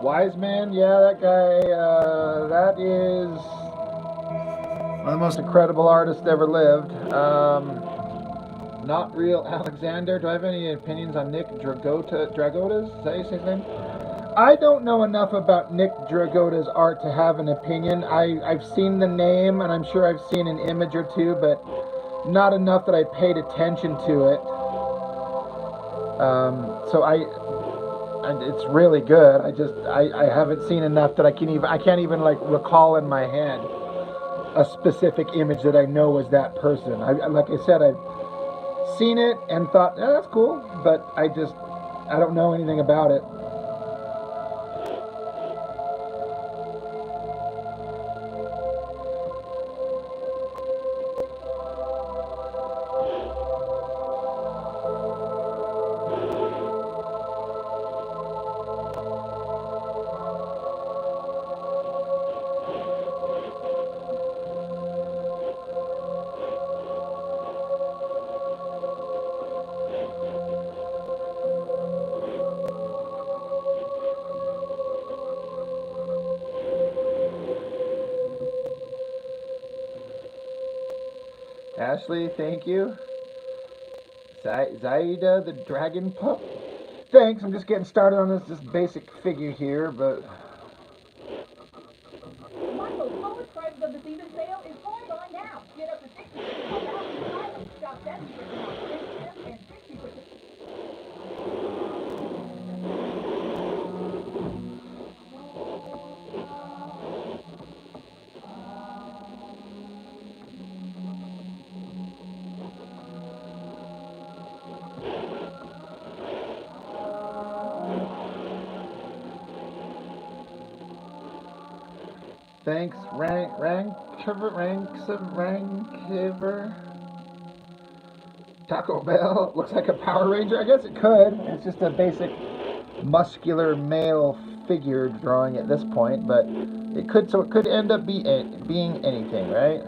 Wise Man, yeah, that guy, that is one of the most incredible artists ever lived. Not Real Alexander. Do I have any opinions on Nick Dragotas? Is that his name? I don't know enough about Nick Dragota's art to have an opinion. I've seen the name and I'm sure I've seen an image or two, but not enough that I paid attention to it. It's really good. I haven't seen enough that I can't even like recall in my head a specific image that I know was that person. Like I said, I've seen it and thought, yeah, that's cool, but I don't know anything about it. Ashley, thank you. Zaida, the dragon pup. Thanks. I'm just getting started on this just basic figure here, but Michael's lowest prices of the season sale is going on now. Get up to 60% off average items. Shop 70% off friendships and 60%. thanks, Rankiver. Taco Bell looks like a Power Ranger. I guess it could. It's just a basic muscular male figure drawing at this point, but it could end up being anything, right?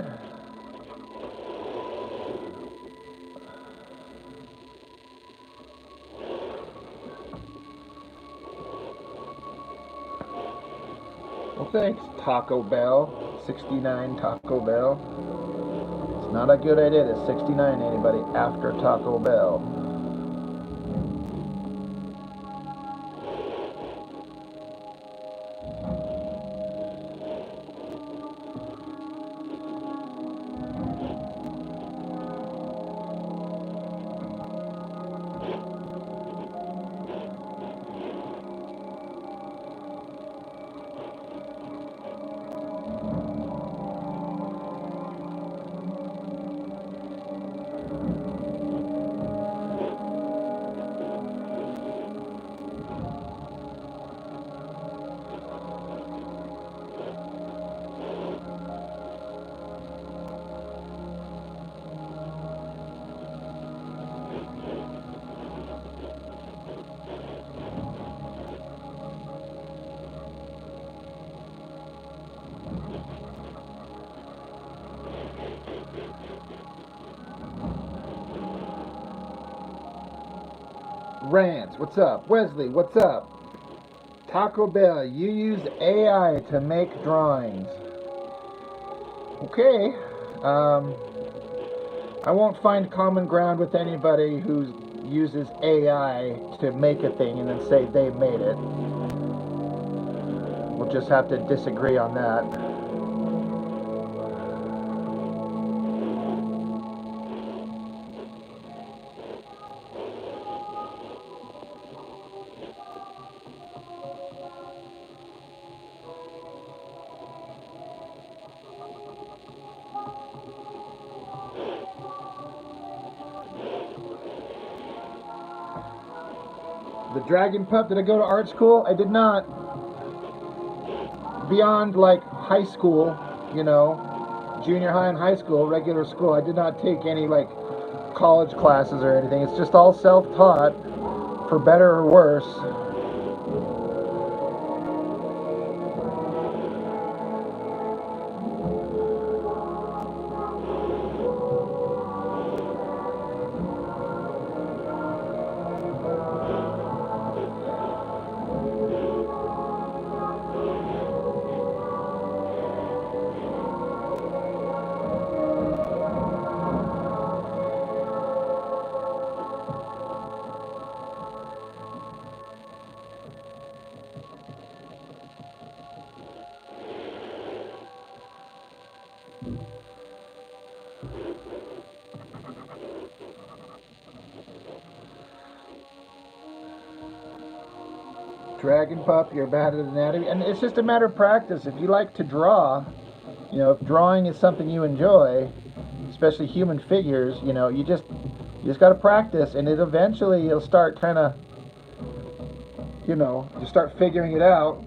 Well, thanks, Taco Bell. 69 Taco Bell. It's not a good idea to 69 anybody after Taco Bell. Rance, what's up? Wesley, what's up? Taco Bell, you use AI to make drawings. Okay. Um, I won't find common ground with anybody who uses AI to make a thing and then say they made it. We'll just have to disagree on that. The Dragon Pup, did I go to art school? I did not. Beyond like high school, you know, junior high and high school, regular school, I did not take any like college classes or anything. It's just all self-taught, for better or worse. Dragon Pup, you're bad at anatomy. And it's just a matter of practice. If you like to draw, if drawing is something you enjoy, especially human figures, you just got to practice, and you'll start kind of, you start figuring it out.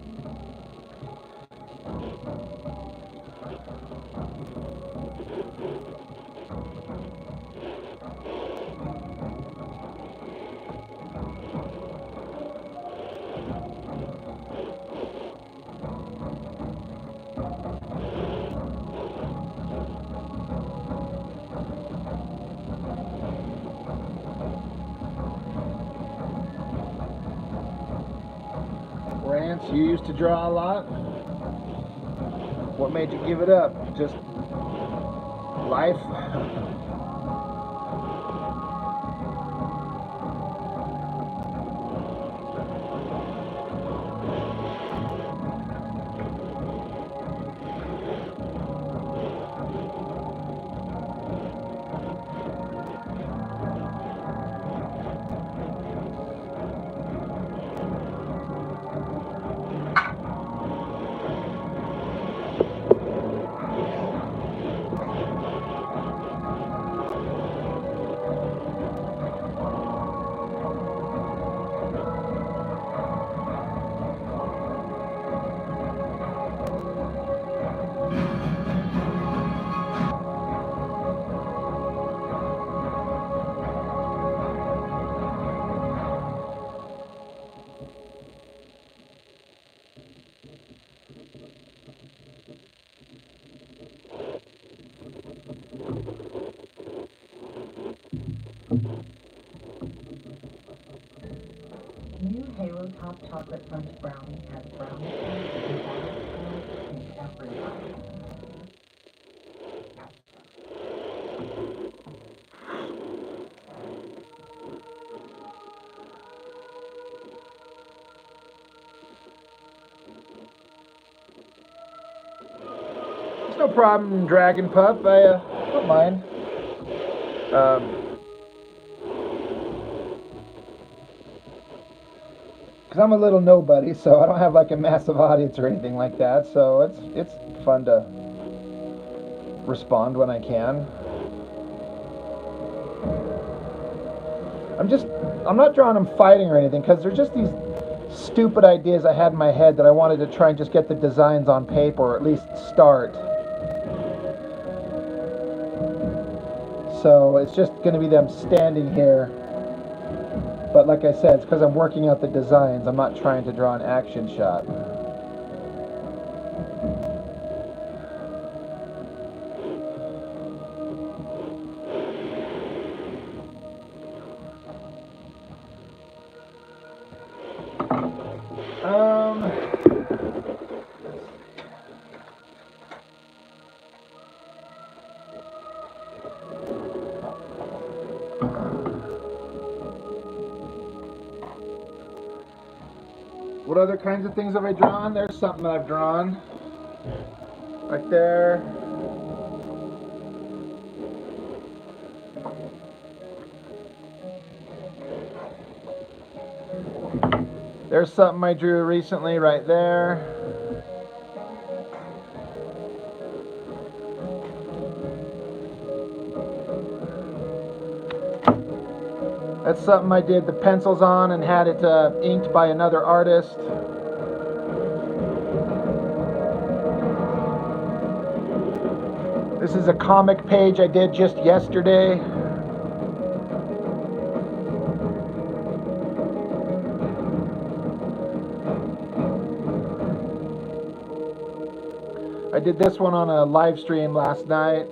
Rance, you used to draw a lot. What made you give it up? Just life? New Halo Top Chocolate Crunch Brownie has brownie and butterscotch in every bite. It's no problem, Dragon Pup. I don't mind. Because I'm a little nobody, so I don't have like a massive audience or anything like that. So it's fun to respond when I can. I'm not drawing them fighting or anything, because they're just these stupid ideas I had in my head that I wanted to try and just get the designs on paper, or at least start. So it's just going to be them standing here. But like I said, it's because I'm working out the designs. I'm not trying to draw an action shot. What other kinds of things have I drawn? There's something that I've drawn. Right there. There's something I drew recently right there. That's something I did the pencils on and had it inked by another artist. This is a comic page I did just yesterday. I did this one on a live stream last night.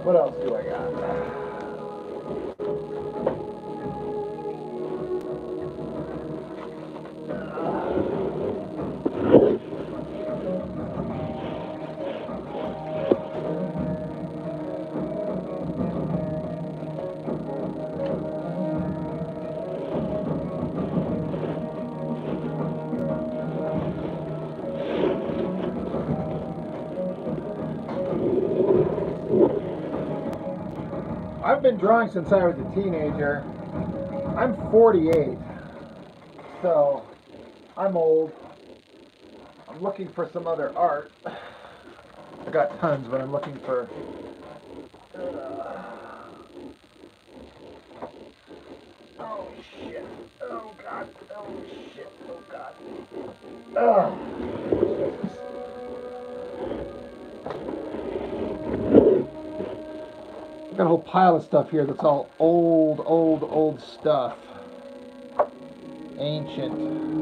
What else do I got? I've been drawing since I was a teenager. I'm 48, so I'm old. I'm looking for some other art. I got tons, but I'm looking for. Oh shit! Oh god! Oh shit! Oh god! Oh. Got a whole pile of stuff here that's all old stuff. Ancient.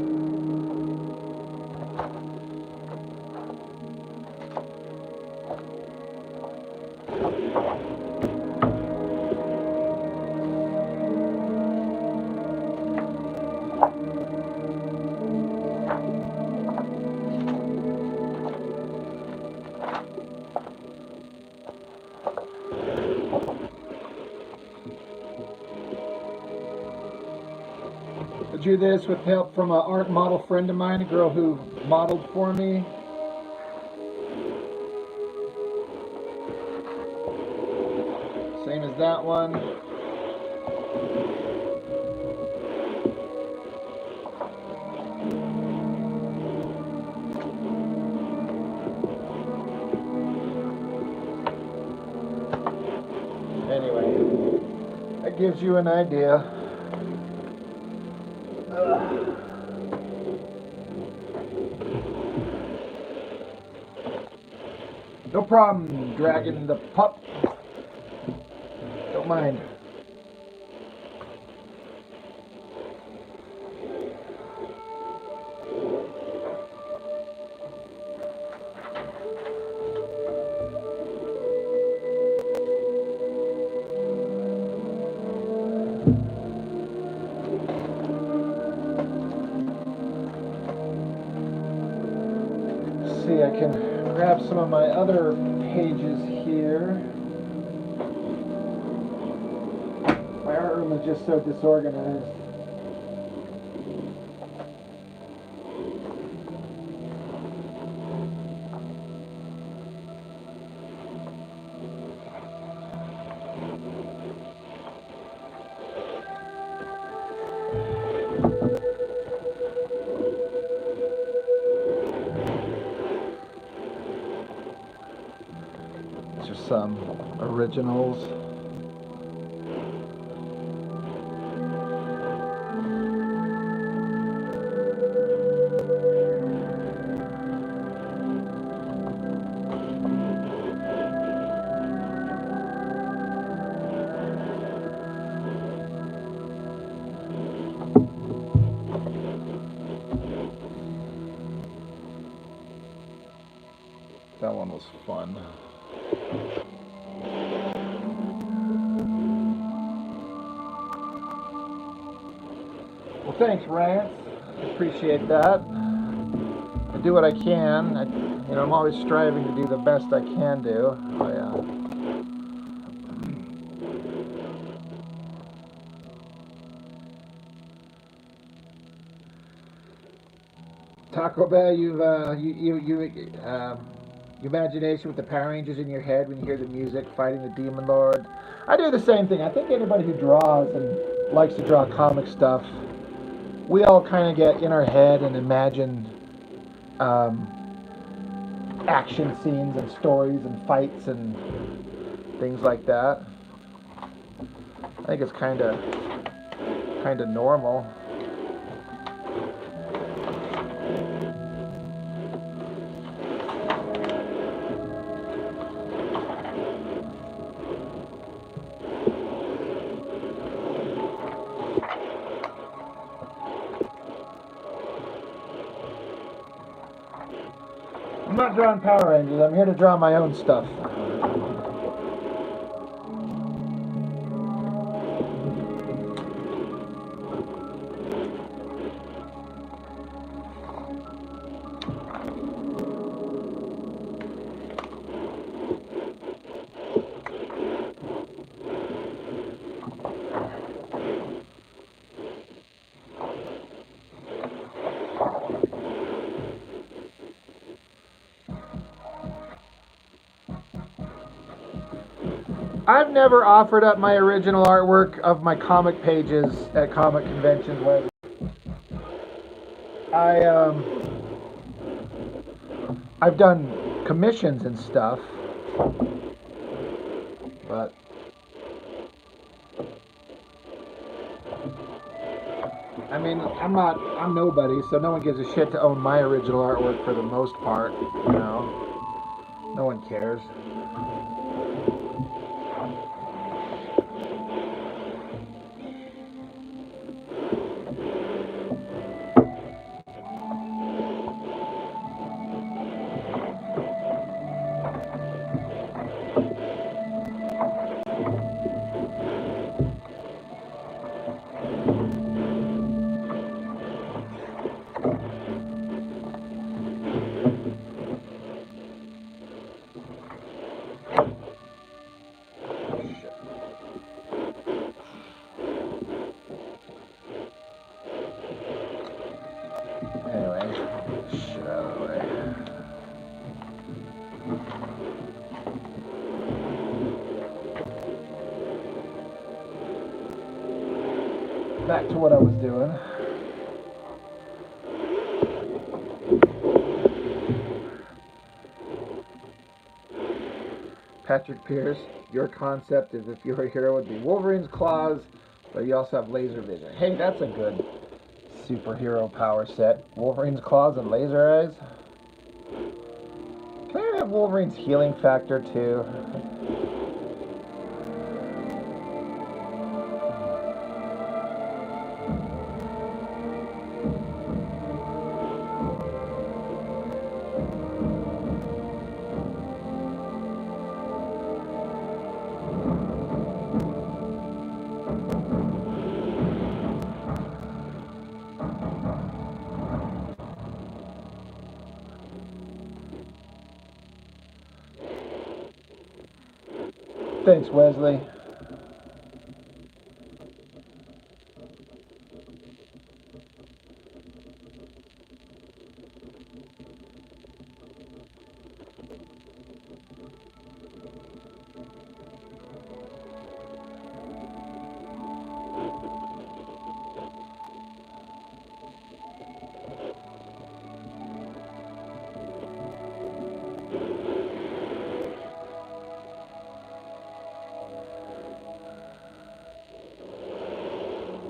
I drew this with help from an art model friend of mine, a girl who modeled for me. Same as that one. Anyway, that gives you an idea. No problem, dragging the pup. Don't mind. See, I can grab some of my other pages here. My art room is just so disorganized. These are some originals. That one was fun. Well, thanks, Rance. I appreciate that. I do what I can. I'm always striving to do the best I can do. Taco Bell, your imagination with the Power Rangers in your head when you hear the music fighting the Demon Lord. I do the same thing. I think anybody who draws and likes to draw comic stuff, we all kind of get in our head and imagine action scenes and stories and fights and things like that. I think it's kind of normal. I'm not drawing Power Rangers. I'm here to draw my own stuff. I've never offered up my original artwork of my comic pages at comic conventions. Where I've done commissions and stuff, but I mean, I'm nobody, so no one gives a shit to own my original artwork for the most part, you know. No one cares. Anyway, shit out of the way. Back to what I was doing. Patrick Pierce, your concept is if your hero would be Wolverine's claws, but you also have laser vision. Hey, that's a good superhero power set. Wolverine's claws and laser eyes. Can I have Wolverine's healing factor too? Thanks, Wesley.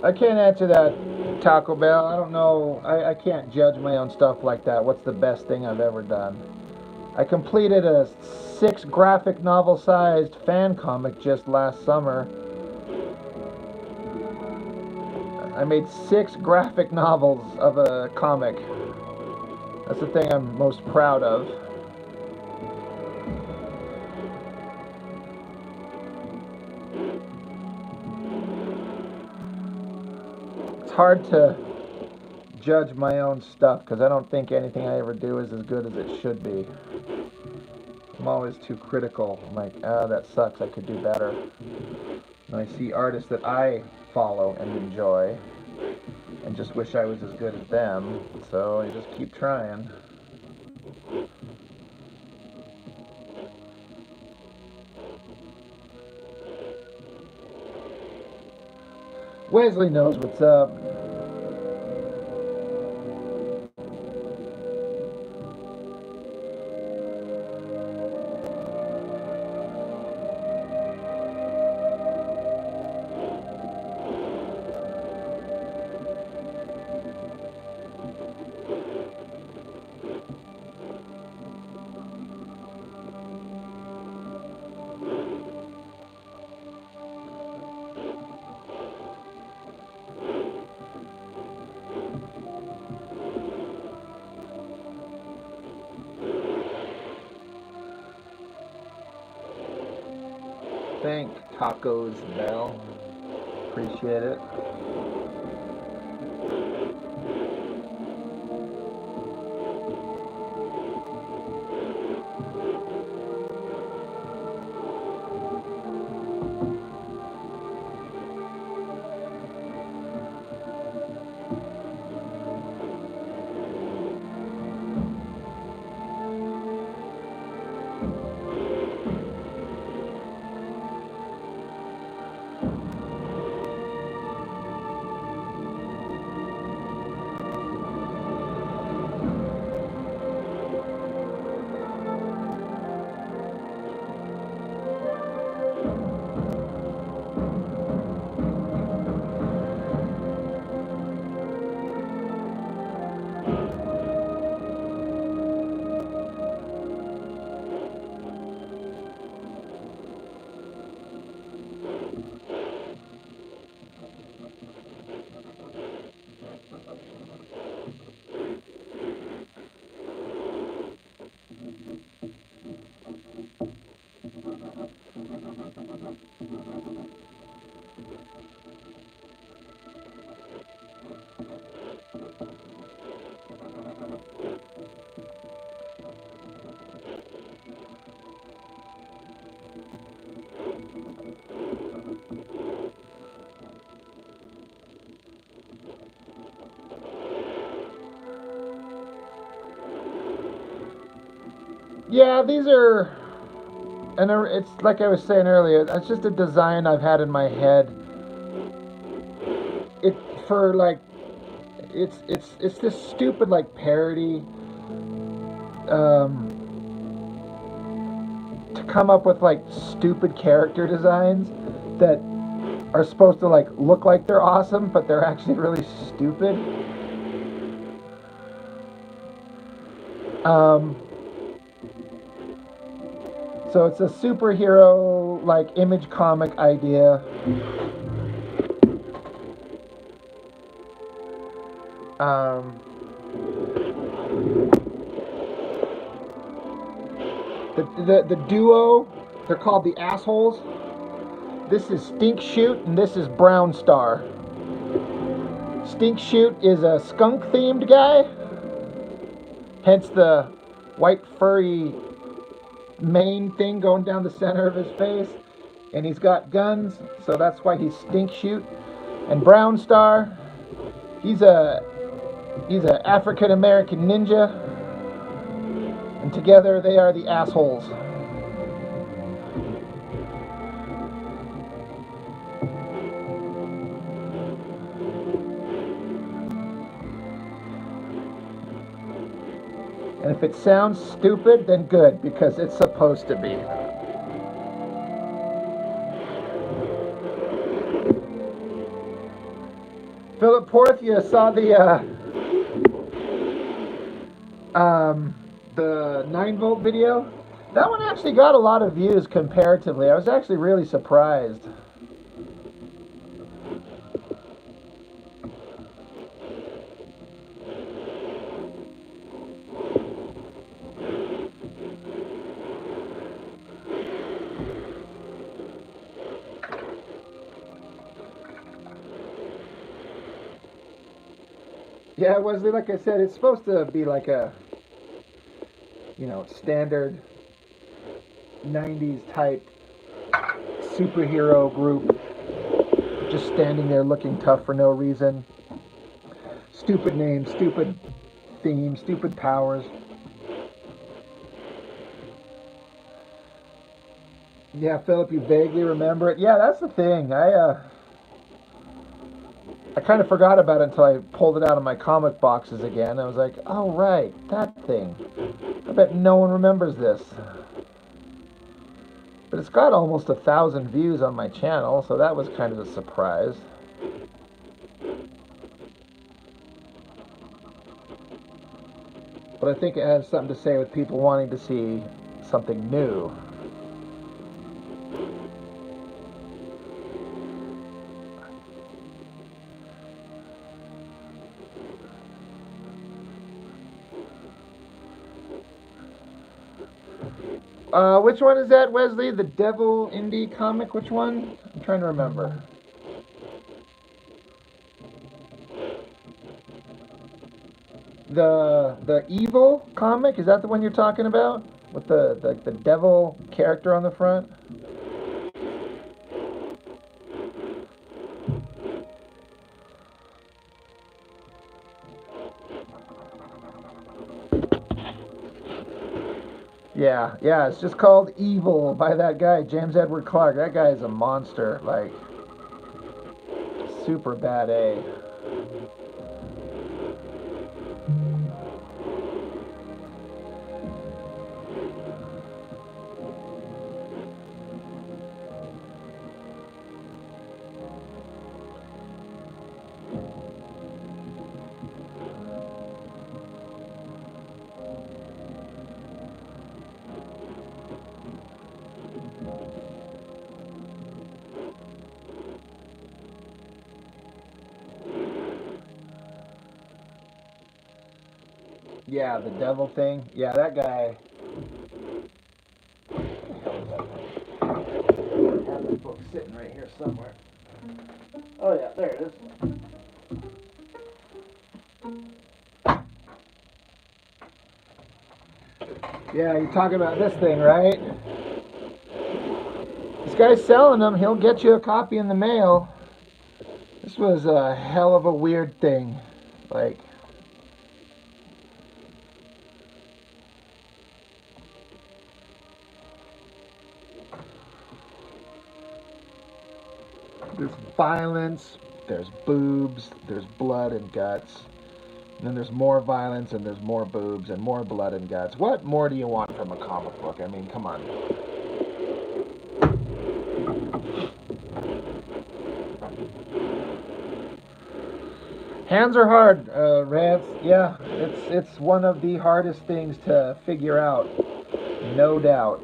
I can't answer that, Taco Bell. I don't know. I can't judge my own stuff like that. What's the best thing I've ever done? I completed a 6 graphic novel sized fan comic just last summer. I made 6 graphic novels of a comic. That's the thing I'm most proud of. It's hard to judge my own stuff because I don't think anything I ever do is as good as it should be. I'm always too critical. I'm like, that sucks, I could do better. And I see artists that I follow and enjoy and just wish I was as good as them, so I just keep trying. Wesley knows what's up. Thank Tacos Bell. Appreciate it. Yeah, these are, and it's like I was saying earlier. That's just a design I've had in my head. It for like, it's this stupid like parody. Um, to come up with like stupid character designs that are supposed to like look like they're awesome, but they're actually really stupid. Um, so it's a superhero like image comic idea. Um, the duo, they're called the Assholes. This is Stink Shoot and this is Brown Star. Stink Shoot is a skunk themed guy, hence the white furry mane thing going down the center of his face, and he's got guns, so that's why he's Stink Shoot. And Brown Star, he's a African American ninja, and together they are the Assholes. And if it sounds stupid, then good, because it's supposed to be. Philip Porthia saw the 9-volt video. That one actually got a lot of views comparatively. I was actually really surprised. Yeah, Wesley, like I said, it's supposed to be like a, standard 90s type superhero group just standing there looking tough for no reason. Stupid names, stupid themes, stupid powers. Yeah, Philip, you vaguely remember it. Yeah, that's the thing. I kind of forgot about it until I pulled it out of my comic boxes again. I was like, oh, right, that thing. I bet no one remembers this. But it's got almost 1,000 views on my channel, so that was kind of a surprise. But I think it has something to say with people wanting to see something new. Which one is that, Wesley? The Devil Indie comic? Which one? I'm trying to remember. The Evil comic? Is that the one you're talking about? With the devil character on the front? Yeah, it's just called Evil by that guy, James Edward Clark. That guy is a monster, like, super bad A. Yeah, the devil thing. Yeah, that guy. that book sitting right here somewhere. Oh yeah, there it is. Yeah, you're talking about this thing, right? This guy's selling them. He'll get you a copy in the mail. This was a hell of a weird thing. Like, there's violence, there's boobs, there's blood and guts. And then there's more violence and there's more boobs and more blood and guts. What more do you want from a comic book? I mean, come on. Hands are hard, Rance. Yeah, it's one of the hardest things to figure out, no doubt.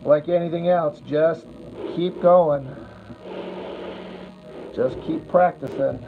Like anything else, just keep going. Just keep practicing.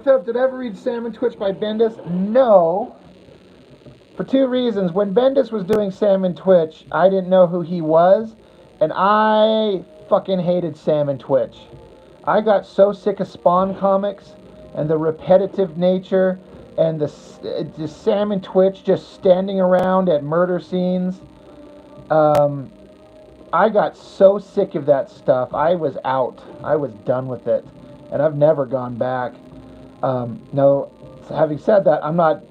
Philip, did I ever read Salmon Twitch by Bendis? No. For two reasons. When Bendis was doing Salmon Twitch, I didn't know who he was, and I fucking hated Salmon Twitch. I got so sick of Spawn comics and the repetitive nature and the Salmon Twitch just standing around at murder scenes. I got so sick of that stuff. I was out. I was done with it, and I've never gone back. No, having said that, I'm not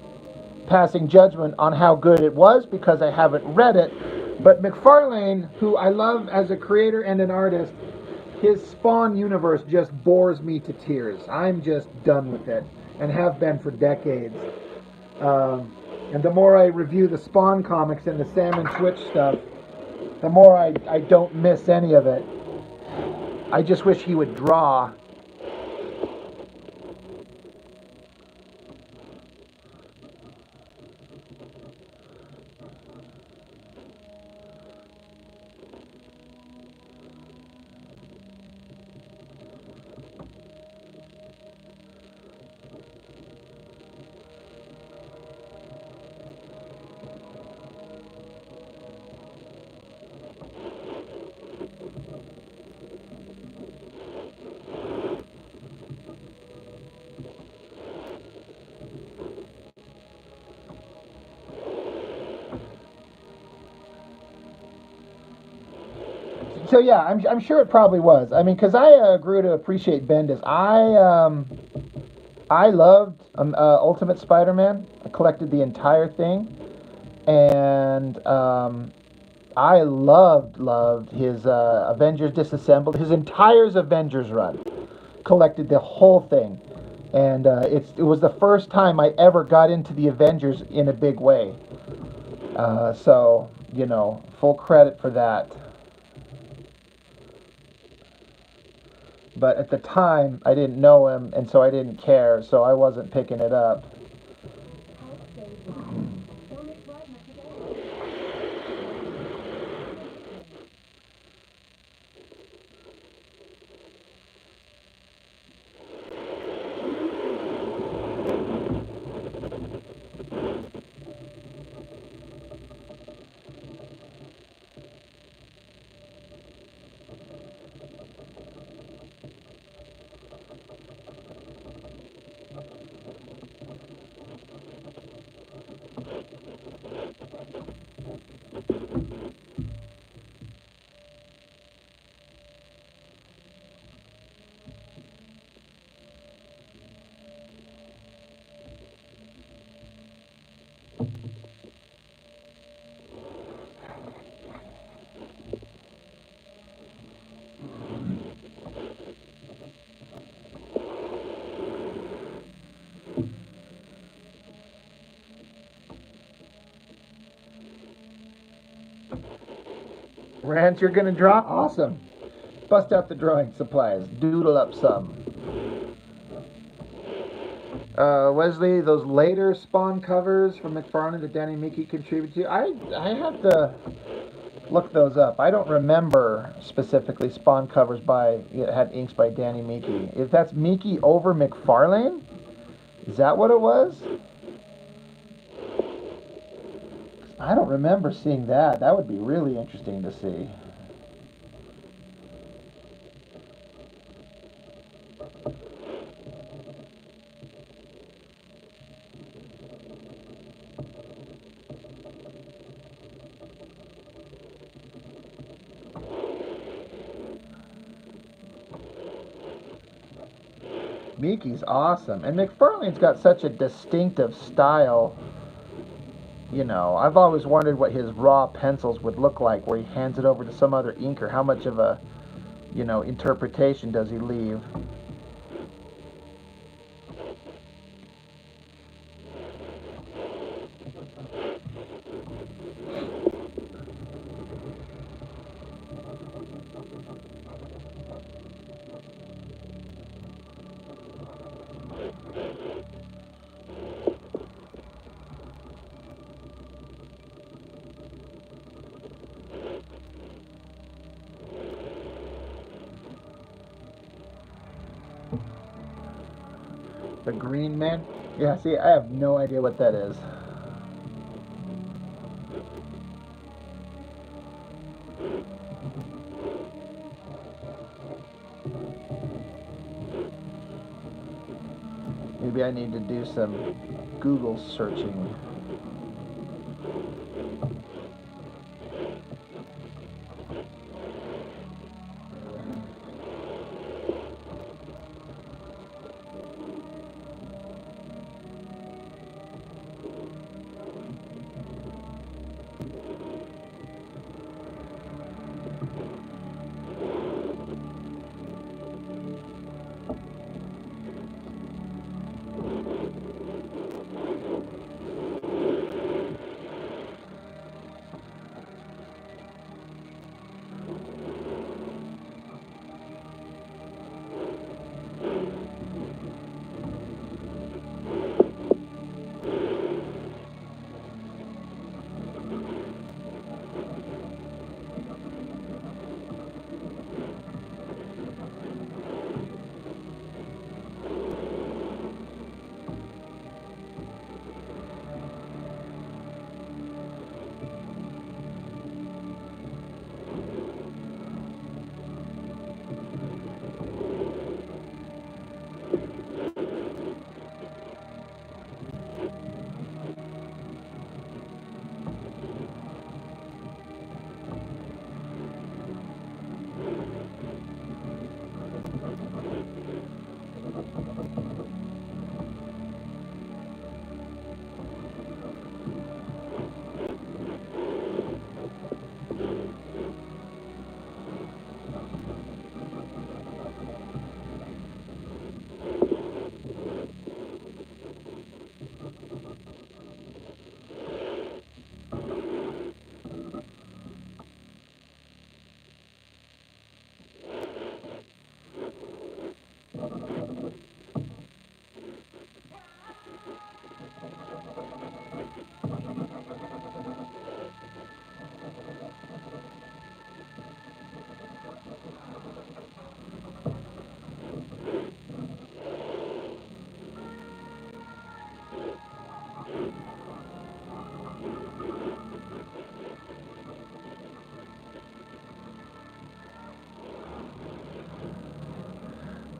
passing judgment on how good it was because I haven't read it. But McFarlane, who I love as a creator and an artist, his Spawn universe just bores me to tears. I'm just done with it and have been for decades. And the more I review the Spawn comics and the Salmon Twitch stuff, the more I don't miss any of it. I just wish he would draw. So yeah, I'm sure it probably was. I mean, because I grew to appreciate Bendis. I loved Ultimate Spider-Man. I collected the entire thing, and I loved his Avengers Disassembled. His entire Avengers run, collected the whole thing, and it was the first time I ever got into the Avengers in a big way. So full credit for that. But at the time, I didn't know him, and so I didn't care, so I wasn't picking it up. Rants you're gonna draw? Awesome. Bust out the drawing supplies. Doodle up some. Wesley, those later Spawn covers from McFarlane that Danny Miki contributed to, I have to look those up. I don't remember specifically Spawn covers had inks by Danny Miki. If that's Miki over McFarlane, is that what it was? I don't remember seeing that. That would be really interesting to see. Miki's awesome. And McFarlane's got such a distinctive style. You know, I've always wondered what his raw pencils would look like where he hands it over to some other inker. How much of a, interpretation does he leave? The Green Man? Yeah, see, I have no idea what that is. Maybe I need to do some Google searching.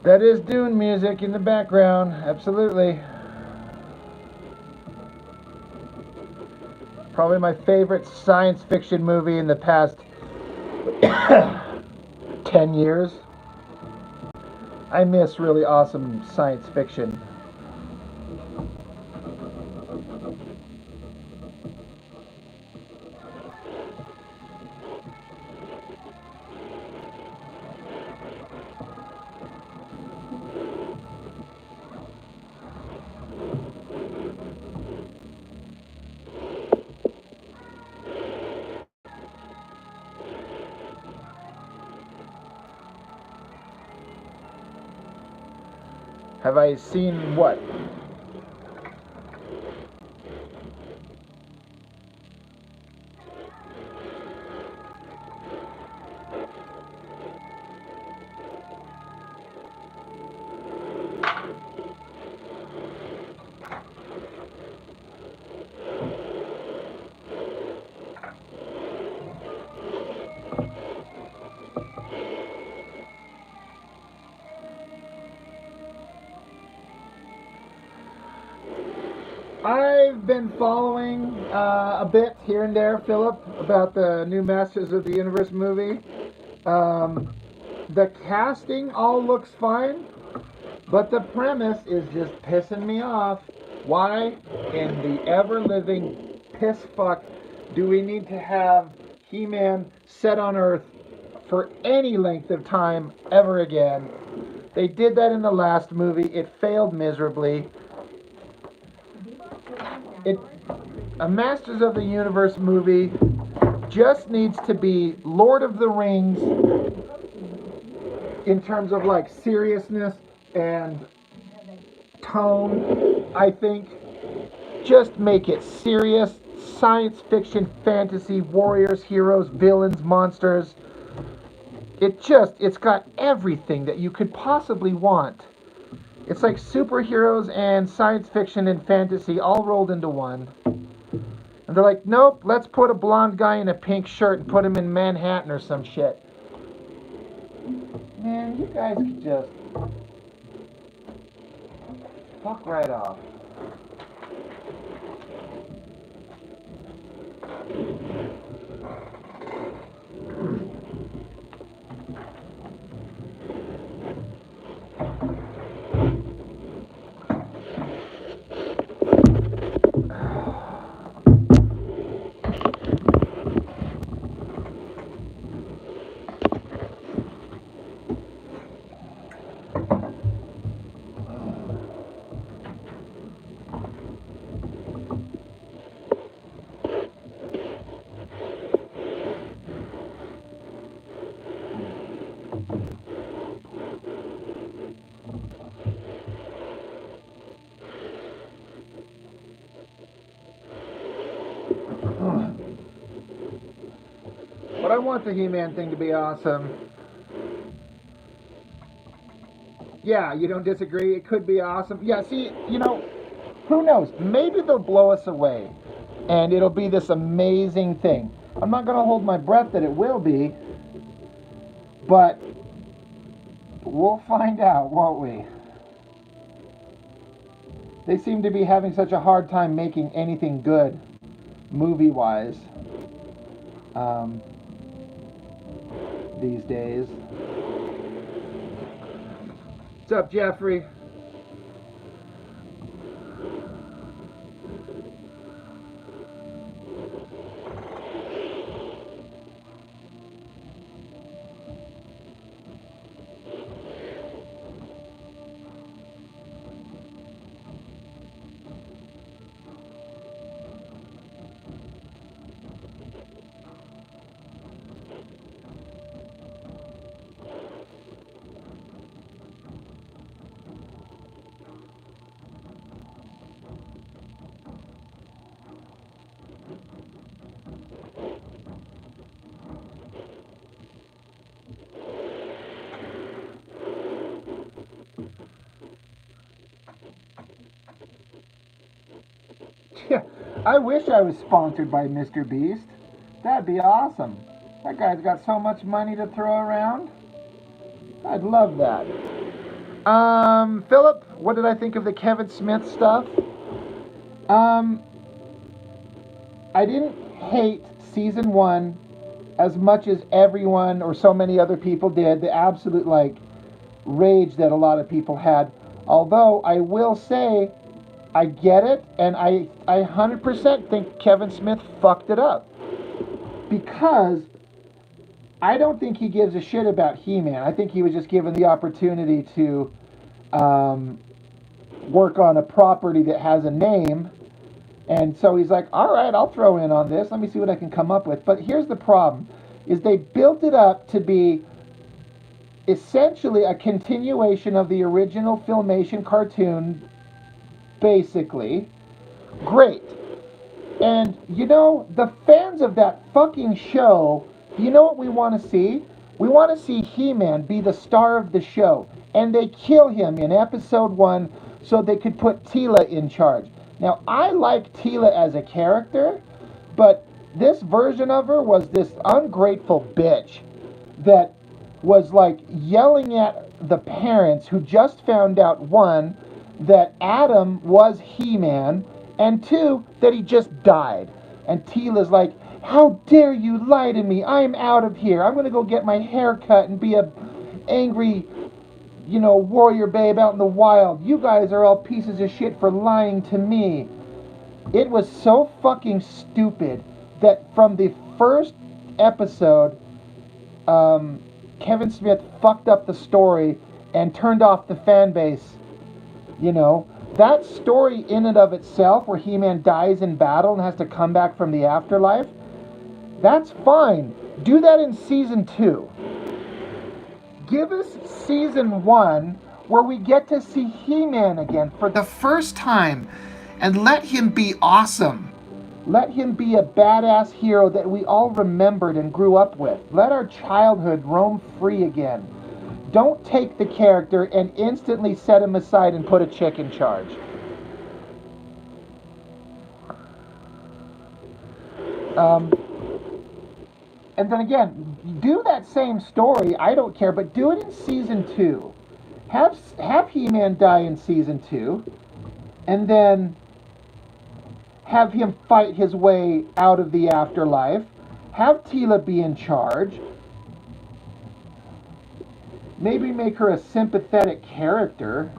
That is Dune music in the background, absolutely. Probably my favorite science fiction movie in the past 10 years. I miss really awesome science fiction. Have I seen what? I've been following a bit here and there, Philip, about the new Masters of the Universe movie. The casting all looks fine, but the premise is just pissing me off. Why in the ever-living piss fuck do we need to have He-Man set on Earth for any length of time ever again? They did that in the last movie. It failed miserably. A Masters of the Universe movie just needs to be Lord of the Rings in terms of like seriousness and tone. I think just make it serious, science fiction, fantasy, warriors, heroes, villains, monsters. It's got everything that you could possibly want. It's like superheroes and science fiction and fantasy all rolled into one. And they're like, nope, let's put a blonde guy in a pink shirt and put him in Manhattan or some shit. Man, you guys could just fuck right off. But I want the He-Man thing to be awesome. Yeah, you don't disagree? It could be awesome. Yeah, see, who knows? Maybe they'll blow us away, and it'll be this amazing thing. I'm not going to hold my breath that it will be, but we'll find out, won't we? They seem to be having such a hard time making anything good, movie-wise, these days. What's up, Jeffrey? Yeah, I wish I was sponsored by Mr. Beast. That'd be awesome. That guy's got so much money to throw around. I'd love that. Philip, what did I think of the Kevin Smith stuff? I didn't hate season 1 as much as everyone or so many other people did. The absolute, rage that a lot of people had. Although, I will say, I get it, and I 100% think Kevin Smith fucked it up. Because I don't think he gives a shit about He-Man. I think he was just given the opportunity to work on a property that has a name. And so he's like, all right, I'll throw in on this. Let me see what I can come up with. But here's the problem, is they built it up to be essentially a continuation of the original Filmation cartoon, basically. Great. And, you know, the fans of that fucking show, you know what we want to see? We want to see He-Man be the star of the show. And they kill him in episode 1 so they could put Teela in charge. Now, I like Teela as a character, but this version of her was this ungrateful bitch that was like yelling at the parents who just found out, one, that Adam was He-Man, and two, that he just died. And Teela's like, how dare you lie to me? I'm out of here. I'm going to go get my hair cut and be a angry, you know, warrior babe out in the wild. You guys are all pieces of shit for lying to me. It was so fucking stupid that from the first episode, Kevin Smith fucked up the story and turned off the fan base. You know, that story in and of itself, where He-Man dies in battle and has to come back from the afterlife, that's fine. Do that in season 2. Give us season 1 where we get to see He-Man again for the first time, and let him be awesome. Let him be a badass hero that we all remembered and grew up with. Let our childhood roam free again. Don't take the character and instantly set him aside and put a chick in charge. And then again, do that same story, I don't care, but do it in season 2. Have He-Man die in season 2, and then have him fight his way out of the afterlife. Have Teela be in charge. Maybe make her a sympathetic character.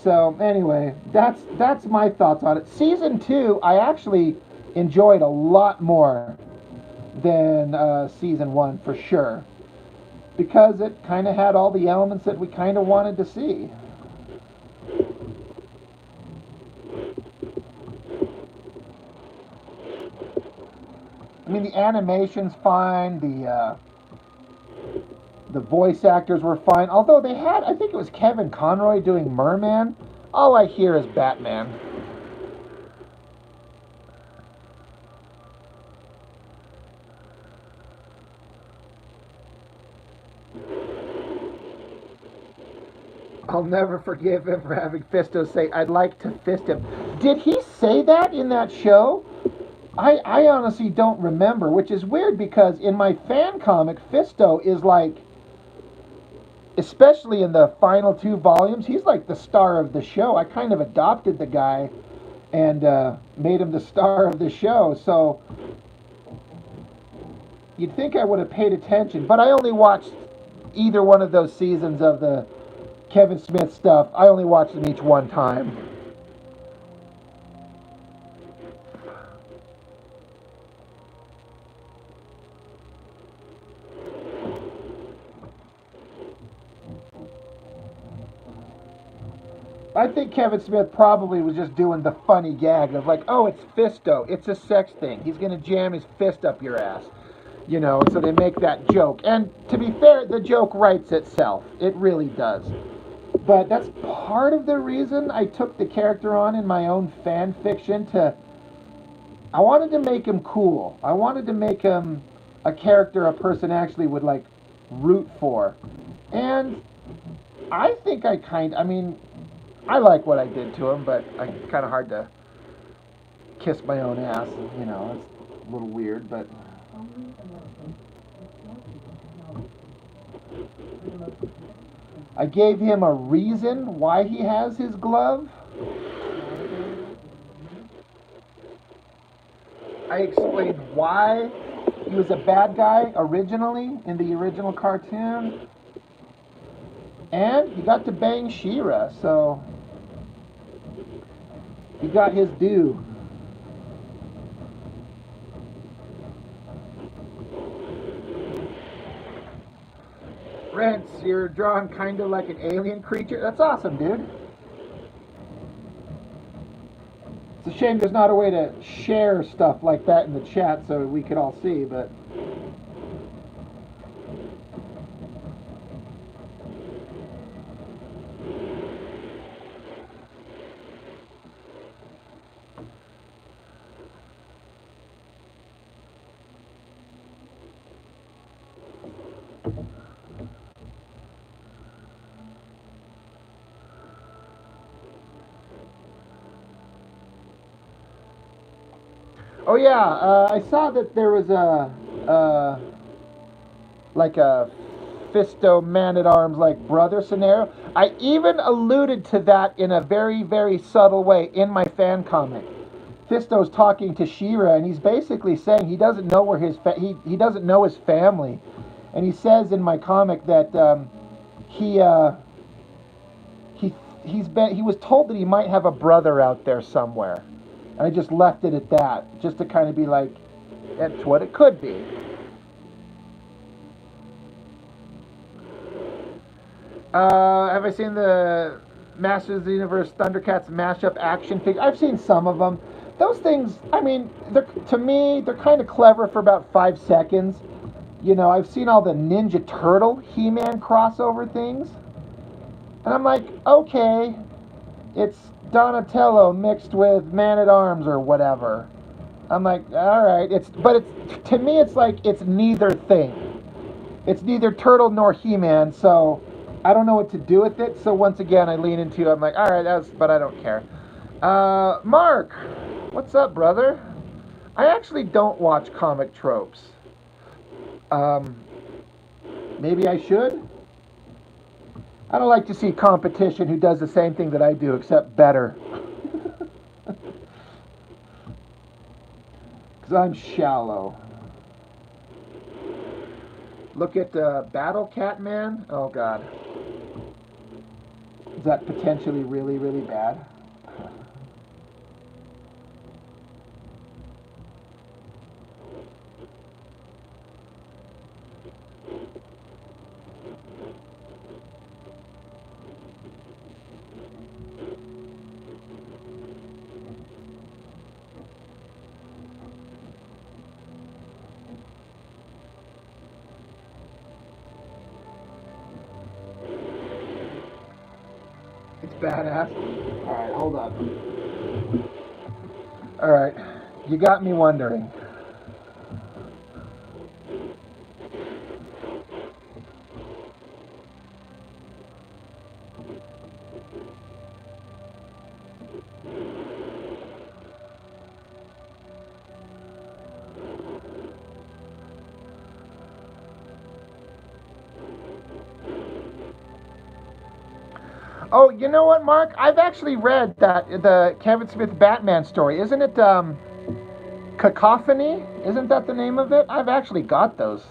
So anyway, that's my thoughts on it. Season 2, I actually enjoyed a lot more than season 1 for sure, because it kind of had all the elements that we kind of wanted to see. I mean, the animation's fine, the voice actors were fine, although they had, I think it was Kevin Conroy doing Merman. All I hear is Batman. I'll never forgive him for having Fisto say, I'd like to fist him. Did he say that in that show? I honestly don't remember, which is weird because in my fan comic, Fisto is like, especially in the final 2 volumes, he's like the star of the show. I kind of adopted the guy and made him the star of the show, so you'd think I would have paid attention, but I only watched either one of those seasons of the Kevin Smith stuff. I only watched them each one time. I think Kevin Smith probably was just doing the funny gag of like, oh, it's Fisto, it's a sex thing. He's going to jam his fist up your ass. You know, so they make that joke. And to be fair, the joke writes itself. It really does. But that's part of the reason I took the character on in my own fan fiction I wanted to make him cool. I wanted to make him a character a person actually would like root for. And I think I like what I did to him, but it's kind of hard to kiss my own ass. You know, it's a little weird, but I gave him a reason why he has his glove. I explained why he was a bad guy originally in the original cartoon. And he got to bang She-Ra, so he got his due. Rents, you're drawn kind of like an alien creature. That's awesome, dude. It's a shame there's not a way to share stuff like that in the chat so we could all see, but Oh yeah, I saw that there was like a Fisto Man at Arms like brother scenario. I even alluded to that in a very very subtle way in my fan comic. Fisto's talking to She-Ra, and he's basically saying he doesn't know where he doesn't know his family, and he says in my comic that he he he was told that he might have a brother out there somewhere, and I just left it at that, just to kind of be like, that's what it could be. Have I seen the Masters of the Universe Thundercats mashup action figure? I've seen some of them. Those things, I mean, to me, they're kind of clever for about 5 seconds. You know, I've seen all the Ninja Turtle He-Man crossover things, and I'm like, okay, it's Donatello mixed with Man at Arms or whatever. I'm like, all right, but it's to me, it's like it's neither thing. It's neither Turtle nor He-Man, so I don't know what to do with it. So once again, I lean into. I'm like, all right, but I don't care. Mark, what's up, brother? I actually don't watch comic tropes. Maybe I should. I don't like to see competition who does the same thing that I do, except better. Because I'm shallow. Look at Battle Cat Man. Oh, God. Is that potentially really, really bad? It's badass. Alright, hold up. Alright, you got me wondering. Oh, you know what, Mark? I've actually read the Kevin Smith Batman story. Isn't it Cacophony? Isn't that the name of it? I've actually got those.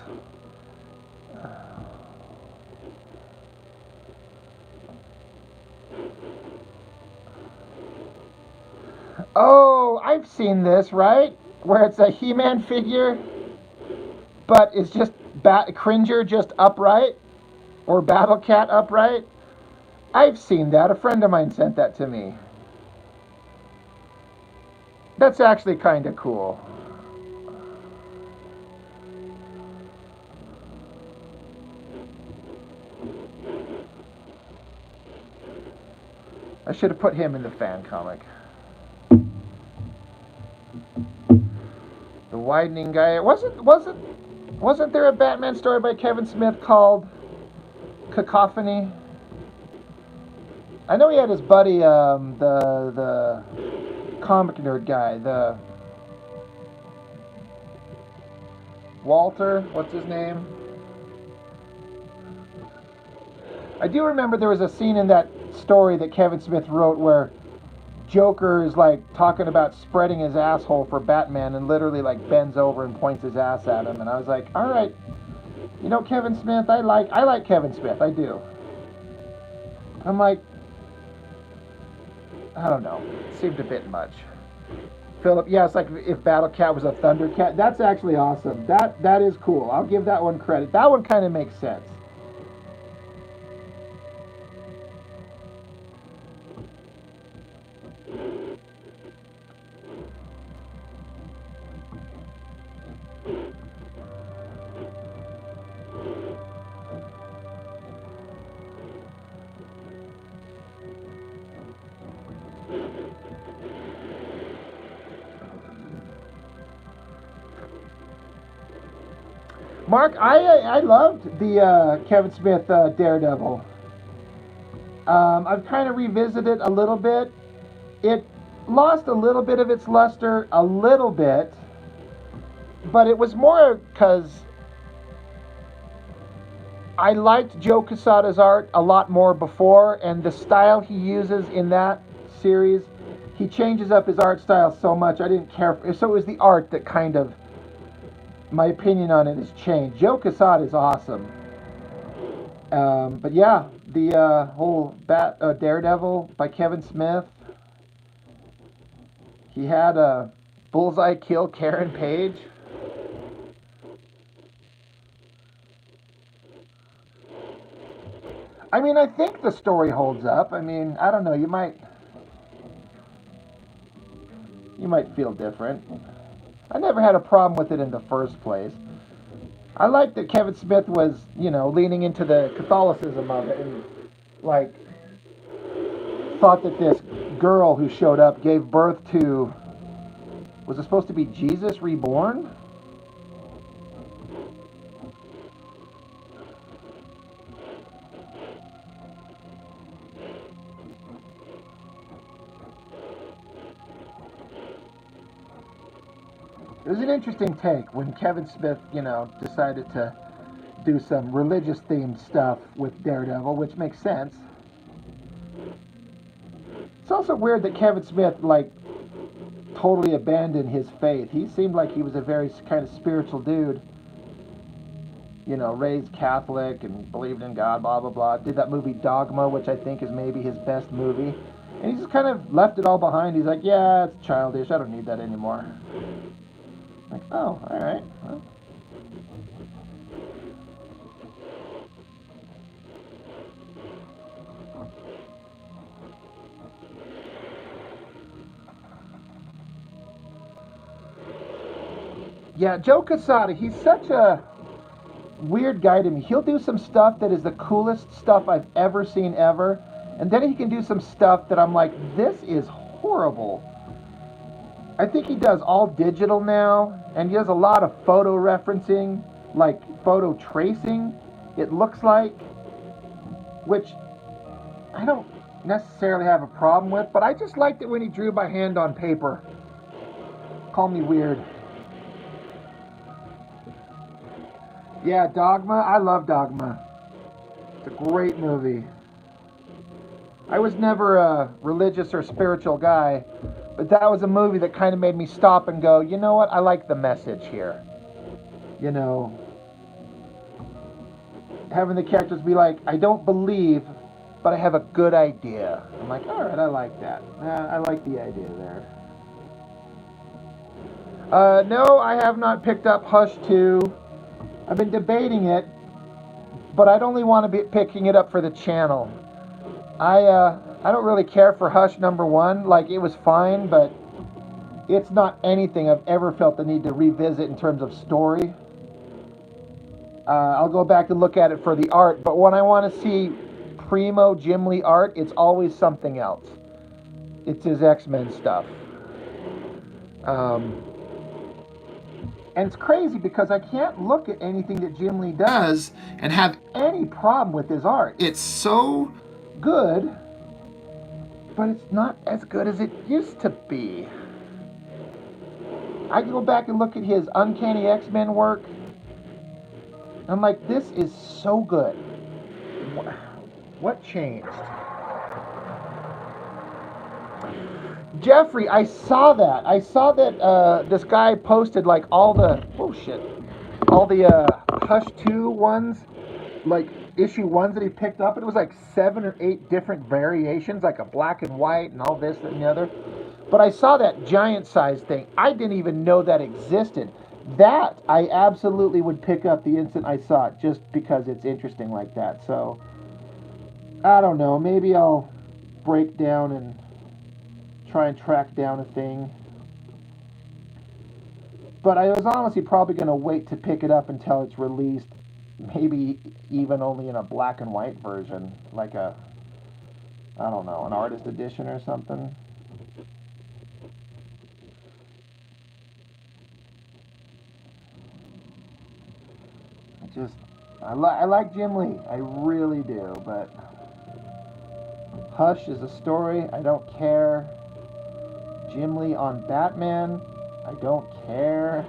Oh, I've seen this, right? Where it's a He-Man figure, but it's just Cringer just upright, or Battle Cat upright. I've seen that. A friend of mine sent that to me. That's actually kind of cool. I should have put him in the fan comic. The Widening Guy. Wasn't there a Batman story by Kevin Smith called Cacophony? I know he had his buddy, the comic nerd guy, the Walter. What's his name? I do remember there was a scene in that story that Kevin Smith wrote where Joker is like talking about spreading his asshole for Batman and literally like bends over and points his ass at him, and I was like, all right, you know, Kevin Smith, I like Kevin Smith, I do. I'm like, I don't know, it seemed a bit much. Philip, yeah, it's like if Battle Cat was a Thundercat. That's actually awesome. That is cool. I'll give that one credit. That one kind of makes sense. Mark, I loved the Kevin Smith Daredevil. I've kind of revisited a little bit. It lost a little bit of its luster, a little bit, but it was more because I liked Joe Quesada's art a lot more before, and the style he uses in that series, he changes up his art style so much. I didn't care. So it was the art that kind of, my opinion on it has changed. Joe Quesada is awesome. But yeah, the whole Daredevil by Kevin Smith. He had a Bullseye kill Karen Page. I mean, I think the story holds up. I mean, I don't know. You might feel different. I never had a problem with it in the first place. I like that Kevin Smith was, leaning into the Catholicism of it and like thought that this girl who showed up gave birth to, was it supposed to be Jesus reborn? It was an interesting take when Kevin Smith, decided to do some religious themed stuff with Daredevil, which makes sense. It's also weird that Kevin Smith, totally abandoned his faith. He seemed like he was a very kind of spiritual dude. Raised Catholic and believed in God, blah, blah, blah. Did that movie Dogma, which I think is maybe his best movie. And he just kind of left it all behind. He's like, yeah, it's childish. I don't need that anymore. Like, oh, all right. Well. Yeah, Joe Quesada, he's such a weird guy to me. He'll do some stuff that is the coolest stuff I've ever seen ever, and then he can do some stuff that I'm like, this is horrible. I think he does all digital now, and he does a lot of photo referencing, like photo tracing, it looks like, which I don't necessarily have a problem with, but I just liked it when he drew by hand on paper. Call me weird. Yeah, Dogma. I love Dogma. It's a great movie. I was never a religious or spiritual guy, but that was a movie that kind of made me stop and go, you know what? I like the message here. Having the characters be like, I don't believe, but I have a good idea. I'm like, all right, I like that. I like the idea there. No, I have not picked up Hush 2. I've been debating it, but I'd only want to be picking it up for the channel. I don't really care for Hush #1. Like, it was fine, but it's not anything I've ever felt the need to revisit in terms of story. I'll go back and look at it for the art, but when I want to see primo Jim Lee art, it's always something else. It's his X-Men stuff. And it's crazy because I can't look at anything that Jim Lee does and have any problem with his art. It's so good, but it's not as good as it used to be. I can go back and look at his Uncanny X-Men work. I'm like, this is so good. What changed? Jeffrey, I saw that. This guy posted like all the Hush 2 ones, like issue 1s that he picked up, and it was like 7 or 8 different variations, like a black and white and all this and the other. But I saw that giant size thing. I didn't even know that existed. That I absolutely would pick up the instant I saw it, just because it's interesting like that. So I don't know. Maybe I'll break down and try and track down a thing. But I was honestly probably going to wait to pick it up until it's released, maybe even only in a black and white version, like I don't know, an artist edition or something. I like Jim Lee, I really do, but Hush is a story, I don't care. Jim Lee on Batman, I don't care.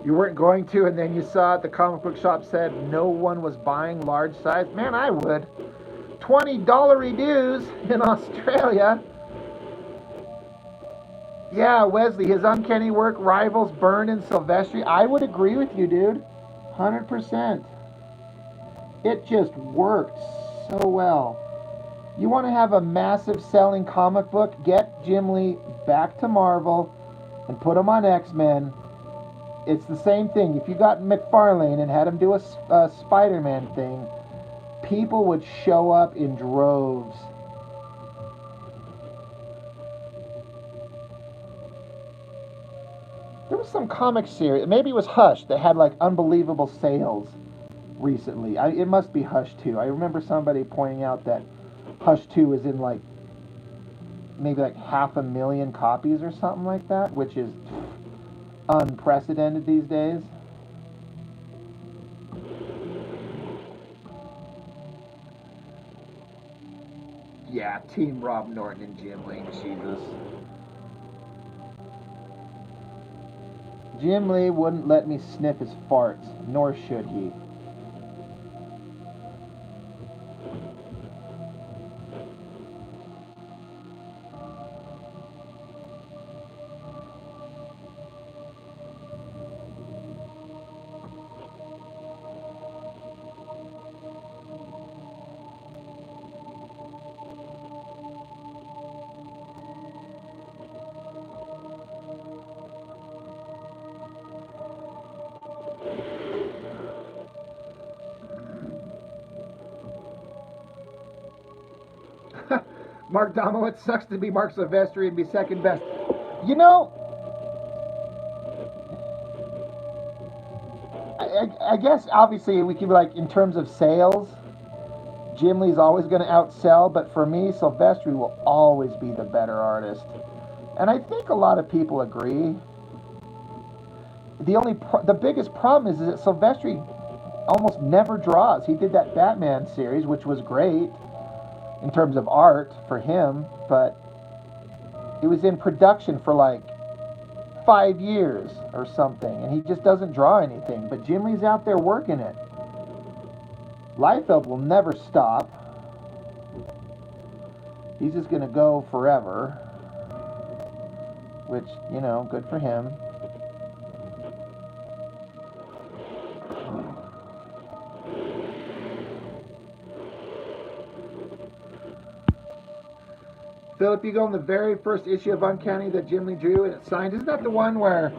You weren't going to, and then you saw at the comic book shop said no one was buying large size. Man, I would. $20 reduce in Australia. Yeah, Wesley, his uncanny work rivals Byrne and Silvestri. I would agree with you, dude. 100%. It just worked so well. You want to have a massive selling comic book? Get Jim Lee back to Marvel and put him on X-Men. It's the same thing. If you got McFarlane and had him do a Spider-Man thing, people would show up in droves. There was some comic series, maybe it was Hush, that had like unbelievable sales recently. It must be Hush 2. I remember somebody pointing out that Hush 2 was in like maybe like 500,000 copies or something like that, which is unprecedented these days. Yeah, Team Rob Norton and Jim Lee, Jesus. Jim Lee wouldn't let me sniff his farts, nor should he. Mark Domo, it sucks to be Mark Silvestri and be second best. You know, I guess obviously we can be like in terms of sales, Jim Lee's always going to outsell, but for me, Silvestri will always be the better artist. And I think a lot of people agree. The biggest problem is that Silvestri almost never draws. He did that Batman series, which was great in terms of art for him, but it was in production for like 5 years or something, and he just doesn't draw anything. But Jim Lee's out there working it. Liefeld will never stop. He's just going to go forever, which, you know, good for him. Philip, you go in the very first issue of Uncanny that Jim Lee drew and it's signed. Isn't that the one where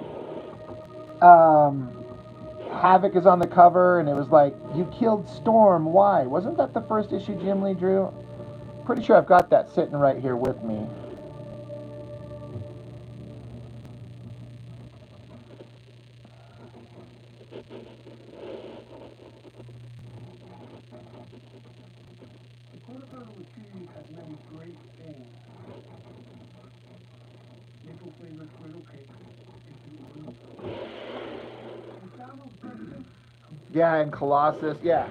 Havoc is on the cover and it was like, you killed Storm, why? Wasn't that the first issue Jim Lee drew? Pretty sure I've got that sitting right here with me. Yeah, and Colossus. Yeah.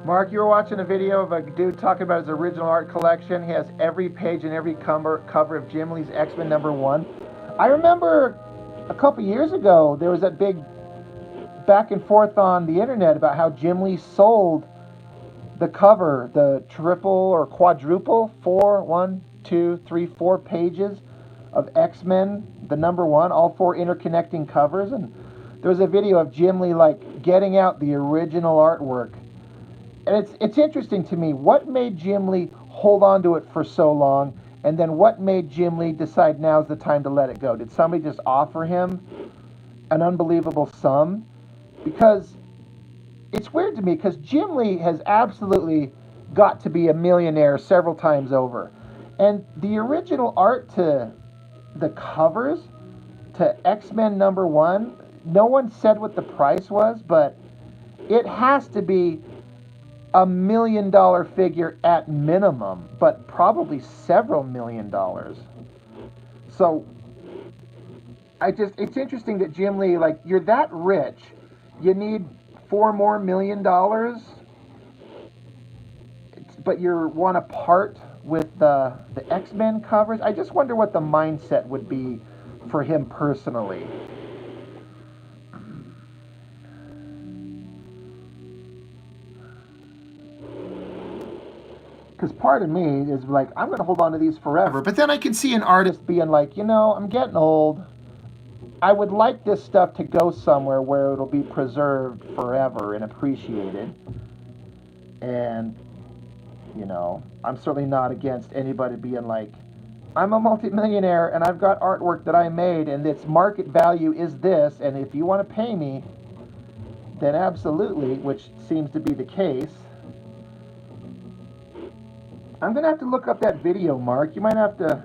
Mark, you were watching a video of a dude talking about his original art collection. He has every page and every cover of Jim Lee's X-Men #1. I remember a couple years ago, there was that big back and forth on the internet about how Jim Lee sold the cover, the triple or quadruple, 4 pages of X-Men, the #1, all 4 interconnecting covers. And there was a video of Jim Lee like getting out the original artwork. And it's interesting to me, what made Jim Lee hold on to it for so long, and then what made Jim Lee decide now's the time to let it go? Did somebody just offer him an unbelievable sum? Because it's weird to me, because Jim Lee has absolutely got to be a millionaire several times over. And the original art to the covers to X-Men #1, no one said what the price was, but it has to be $1 million figure at minimum, but probably several $1 million. So it's interesting that Jim Lee, like, you're that rich, you need $4 million more, but you want to part with the X-Men covers. I just wonder what the mindset would be for him personally. Because part of me is like, I'm going to hold on to these forever. But then I can see an artist being like, I'm getting old. I would like this stuff to go somewhere where it'll be preserved forever and appreciated. And, I'm certainly not against anybody being like, I'm a multimillionaire and I've got artwork that I made and its market value is this, and if you want to pay me, then absolutely, which seems to be the case. I'm going to have to look up that video, Mark. You might have to,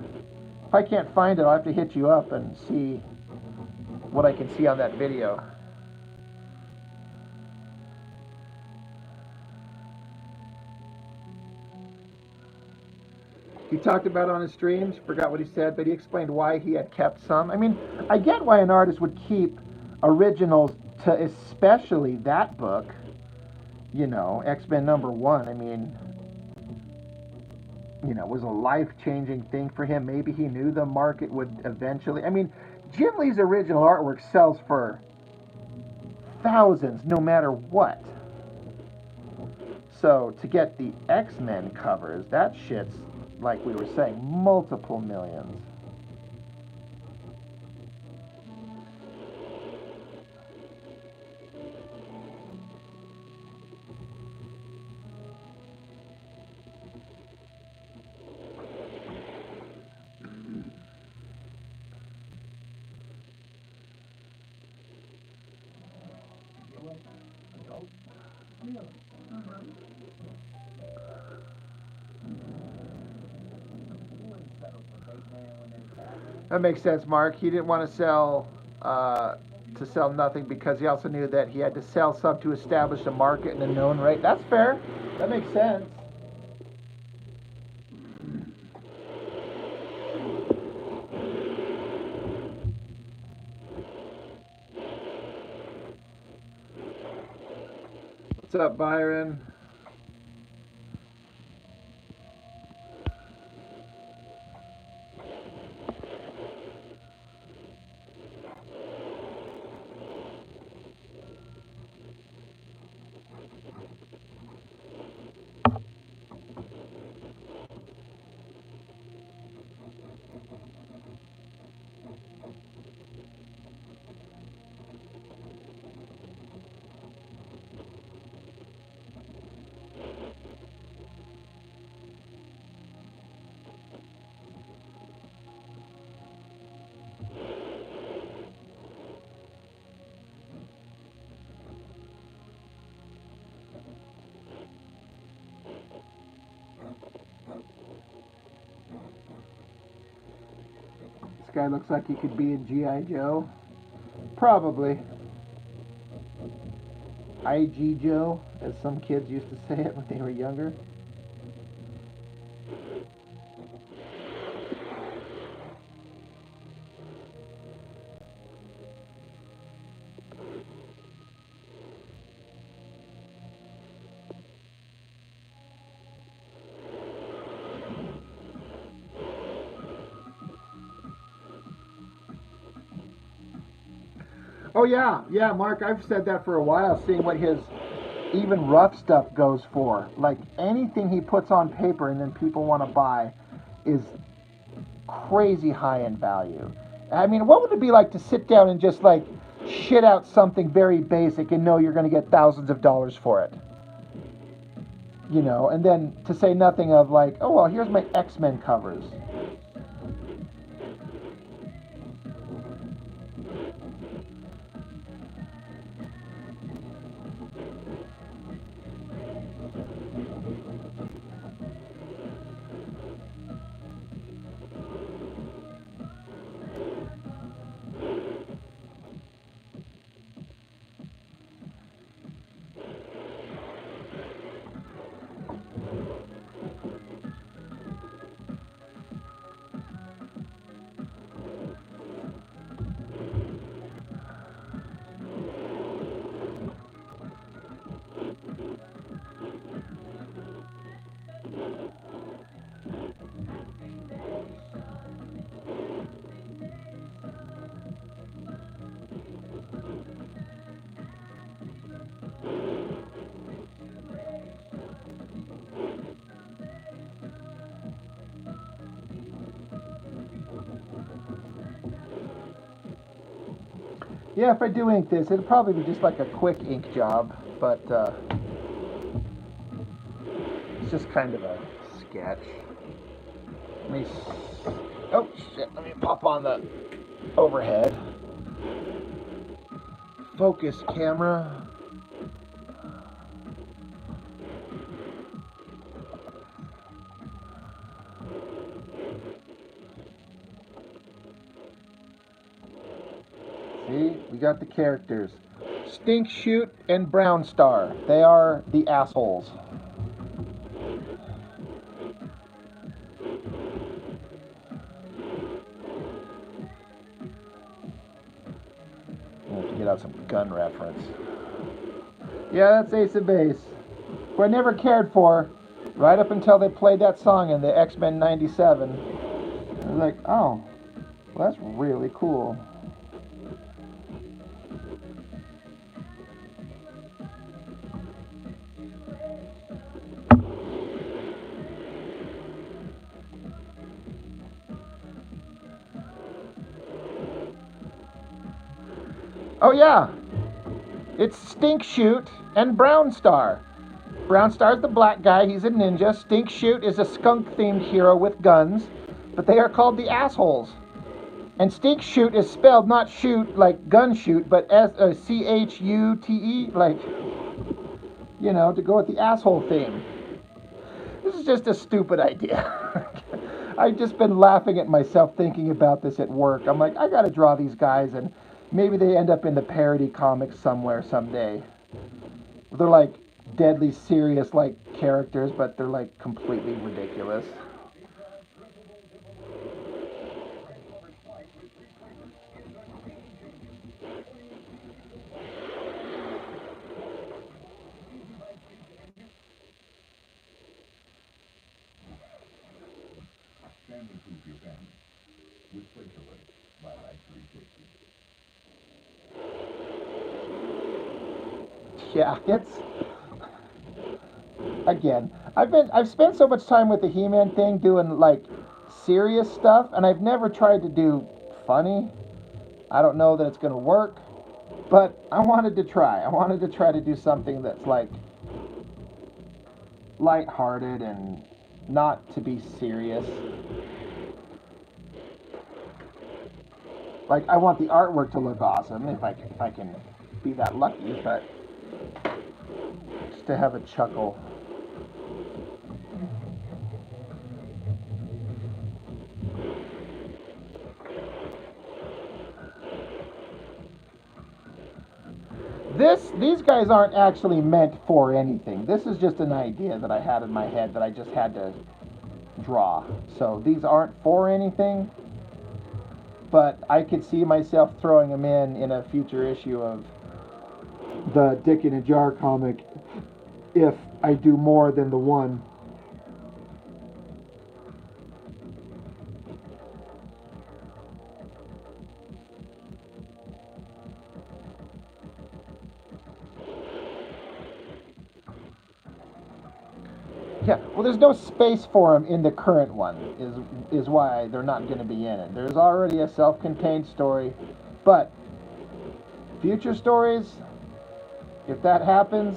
if I can't find it, I'll have to hit you up and see what I can see on that video. He talked about on his streams, forgot what he said, but he explained why he had kept some. I mean, I get why an artist would keep originals to especially that book, X-Men #1. I mean, was a life-changing thing for him. Maybe he knew the market would eventually. I mean, Jim Lee's original artwork sells for thousands no matter what. So to get the X-Men covers, that shit's, like we were saying, multiple millions. That makes sense, Mark. He didn't want to sell nothing because he also knew that he had to sell some to establish a market and a known rate. That's fair. That makes sense. What's up, Byron? This guy looks like he could be in G.I. Joe. Probably. IG Joe, as some kids used to say it when they were younger. Oh yeah, Mark, I've said that for a while, seeing what his even rough stuff goes for. Like anything he puts on paper and then people want to buy is crazy high in value. I mean, what would it be like to sit down and just like shit out something very basic and know you're going to get thousands of dollars for it? And then to say nothing of like, oh, well, here's my X-Men covers. Yeah, if I do ink this, it'll probably be just like a quick ink job, but it's just kind of a sketch. Oh shit, let me pop on the overhead. Focus camera. See, we got the characters. Stink Shoot and Brown Star. They are the assholes. I have to get out some gun reference. Yeah, that's Ace of Base. Who I never cared for, right up until they played that song in the X-Men '97. I was like, oh, well, that's really cool. Oh yeah, it's Stink Shoot and Brown Star. Brown Star's the black guy, he's a ninja. Stink Shoot is a skunk-themed hero with guns, but they are called the assholes. And Stink Shoot is spelled not shoot like gun shoot, but Chute, like, you know, to go with the asshole theme. This is just a stupid idea. I've just been laughing at myself thinking about this at work. I'm like, I gotta draw these guys, and maybe they end up in the parody comics somewhere someday. They're like deadly serious like characters, but they're like completely ridiculous. Yeah, it's again. I've spent so much time with the He-Man thing doing like serious stuff, and I've never tried to do funny. I don't know that it's gonna work, but I wanted to try. I wanted to try to do something that's like lighthearted and not to be serious. Like I want the artwork to look awesome if I can be that lucky, but just to have a chuckle. These guys aren't actually meant for anything. This is just an idea that I had in my head that I just had to draw. So these aren't for anything, but I could see myself throwing them in a future issue of the Dick in a Jar comic if I do more than the one. Yeah, well, there's no space for them in the current one, is why they're not going to be in it. There's already a self-contained story, but future stories, if that happens,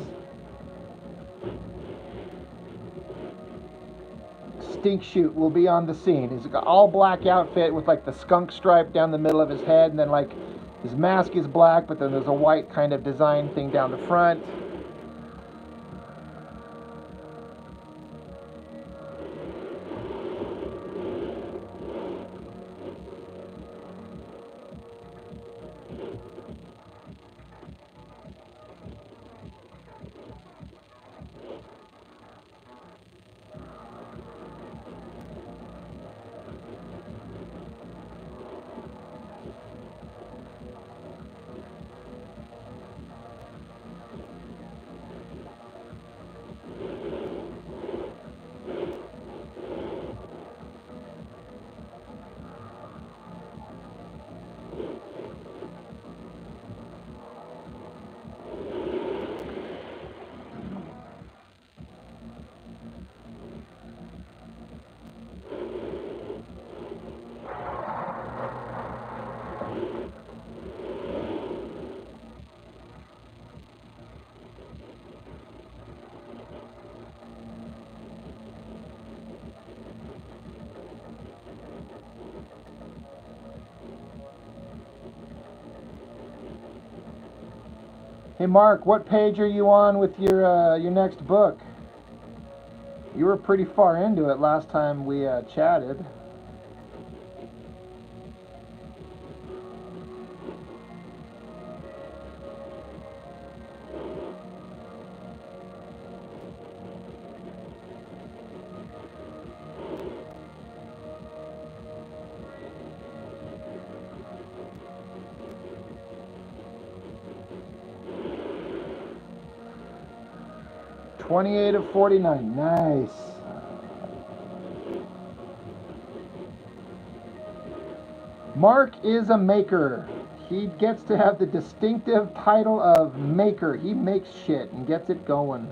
Stink Shoot will be on the scene. He's got all black outfit with like the skunk stripe down the middle of his head, and then like his mask is black, but then there's a white kind of design thing down the front. Hey Mark, what page are you on with your next book? You were pretty far into it last time we chatted. "28 of 49. Nice. Mark is a maker. He gets to have the distinctive title of maker. He makes shit and gets it going.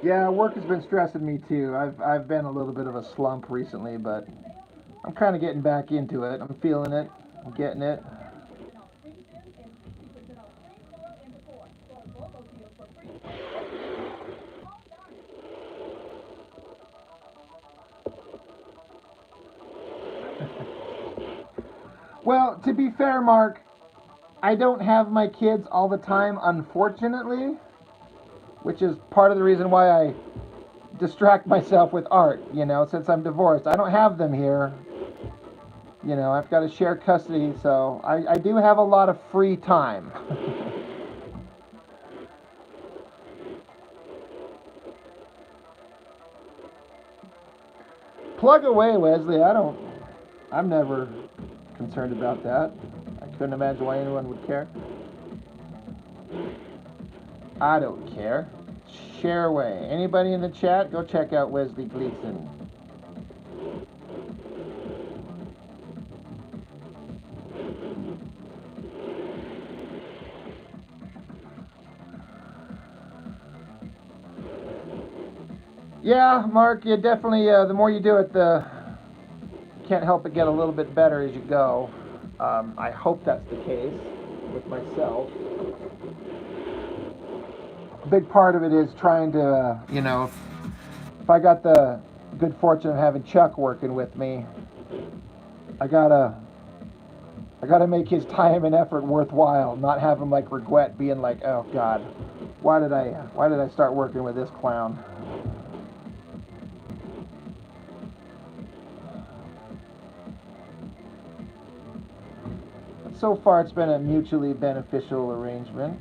Yeah, work has been stressing me too. I've been a little bit of a slump recently, but I'm kind of getting back into it. I'm feeling it. I'm getting it. Well, to be fair, Mark, I don't have my kids all the time, unfortunately, which is part of the reason why I distract myself with art, since I'm divorced. I don't have them here. I've got to share custody, so I do have a lot of free time. Plug away, Wesley. I'm never concerned about that. I couldn't imagine why anyone would care. I don't care. Share away. Anybody in the chat, go check out Wesley Gleason. Yeah, Mark, you definitely, the more you do it, the can't help but get a little bit better as you go. I hope that's the case with myself. A big part of it is trying to, if I got the good fortune of having Chuck working with me, I gotta make his time and effort worthwhile, not have him like regret being like, oh God, why did I start working with this clown? So far, it's been a mutually beneficial arrangement.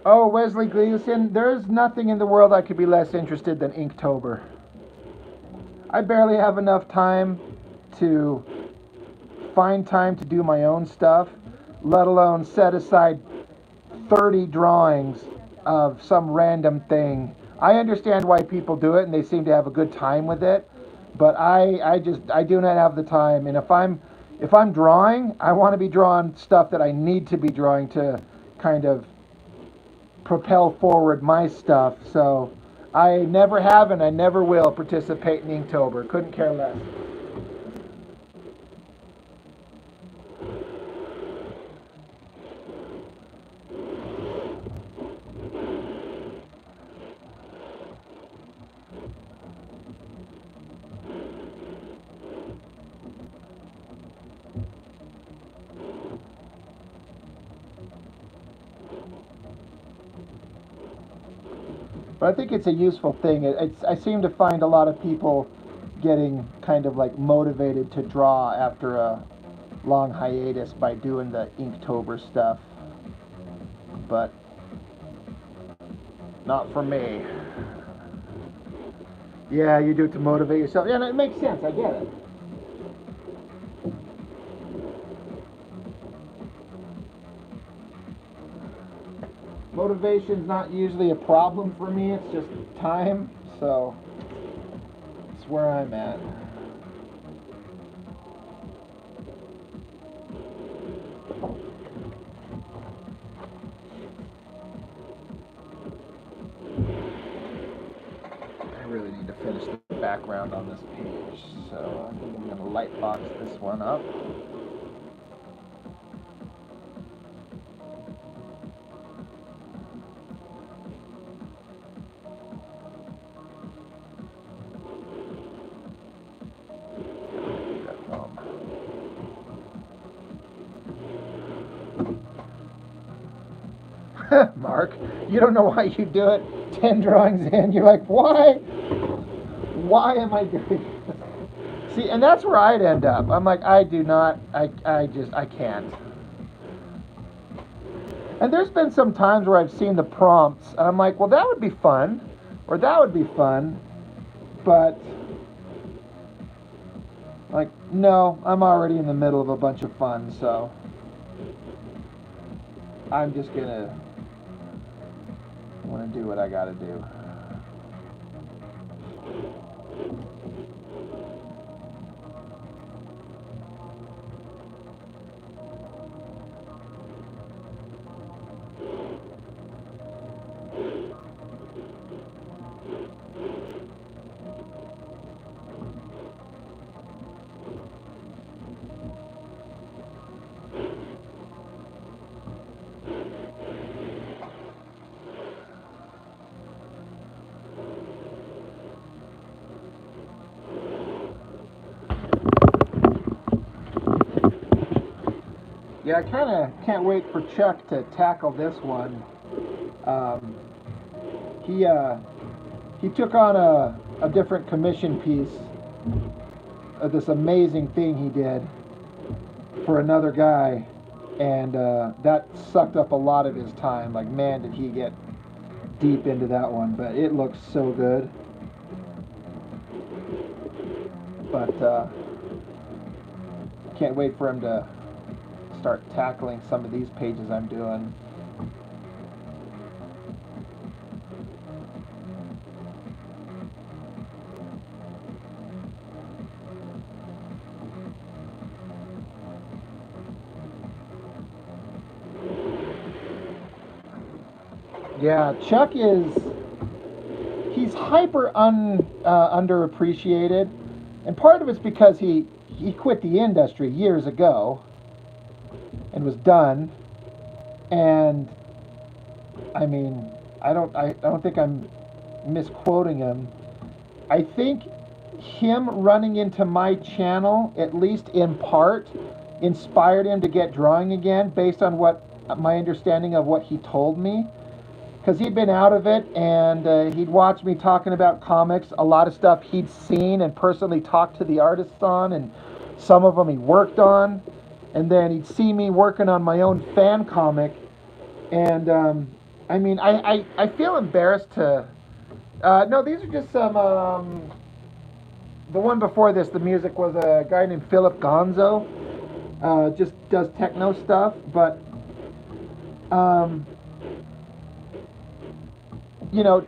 Oh, Wesley Gleason, there's nothing in the world I could be less interested than Inktober. I barely have enough time to find time to do my own stuff, let alone set aside 30 drawings of some random thing. I understand why people do it and they seem to have a good time with it, but I do not have the time. And if I'm drawing, I want to be drawing stuff that I need to be drawing to kind of propel forward my stuff. So I never have and I never will participate in Inktober. Couldn't care less. But I think it's a useful thing. I seem to find a lot of people getting kind of like motivated to draw after a long hiatus by doing the Inktober stuff. But not for me. Yeah, you do it to motivate yourself. Yeah, it makes sense. I get it. Motivation's not usually a problem for me. It's just time. So it's where I'm at. I really need to finish the background on this page, so I think I'm going to light box this one up. Mark, you don't know why you do it. 10 drawings in, you're like, why? Why am I doing this? See, and that's where I'd end up. I'm like, I can't. And there's been some times where I've seen the prompts, and I'm like, well, that would be fun, or that would be fun, but, like, no, I'm already in the middle of a bunch of fun, so I'm just gonna want to do what I gotta do. Yeah, I kind of can't wait for Chuck to tackle this one. He took on a different commission piece of this amazing thing he did for another guy, and that sucked up a lot of his time. Like, man, did he get deep into that one, but it looks so good. But can't wait for him to start tackling some of these pages I'm doing. Yeah, Chuck he's hyper underappreciated, and part of it's because he quit the industry years ago and was done. And I mean, I don't think I'm misquoting him. I think him running into my channel, at least in part, inspired him to get drawing again based on what my understanding of what he told me. Because he'd been out of it, and he'd watched me talking about comics, a lot of stuff he'd seen and personally talked to the artists on, and some of them he worked on. And then he'd see me working on my own fan comic, and I mean, I feel embarrassed to. No, these are just some. The one before this, the music was a guy named Philip Gonzo. Just does techno stuff, but um,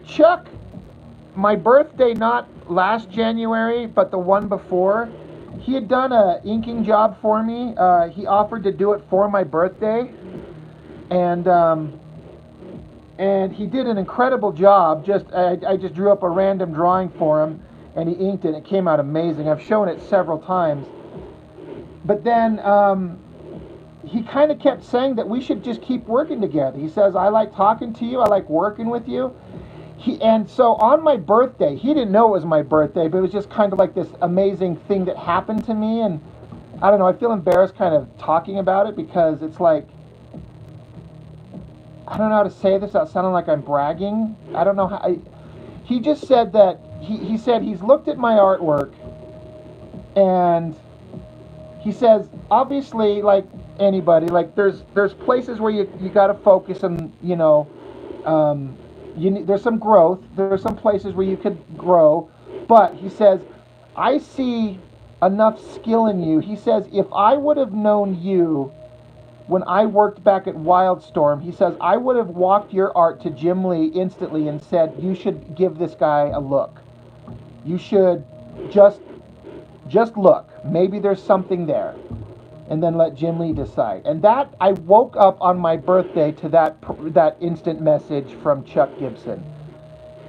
Chuck. My birthday, not last January, but the one before, he had done a inking job for me. He offered to do it for my birthday, and he did an incredible job. I just drew up a random drawing for him, and he inked it. It came out amazing. I've shown it several times. But then he kind of kept saying that we should just keep working together. He says, I like talking to you. I like working with you. And so on my birthday, he didn't know it was my birthday, but it was just kind of like this amazing thing that happened to me. And I don't know, I feel embarrassed kind of talking about it because it's like, I don't know how to say this without sounding like I'm bragging. I don't know how. He just said that he said he's looked at my artwork, and he says, obviously, like anybody, like there's places where you got to focus and there's some growth. There's some places where you could grow, but he says, I see enough skill in you. He says, if I would have known you when I worked back at Wildstorm, he says, I would have walked your art to Jim Lee instantly and said, you should give this guy a look. You should just look. Maybe there's something there. And then let Jim Lee decide. And that, I woke up on my birthday to that instant message from Chuck Gibson.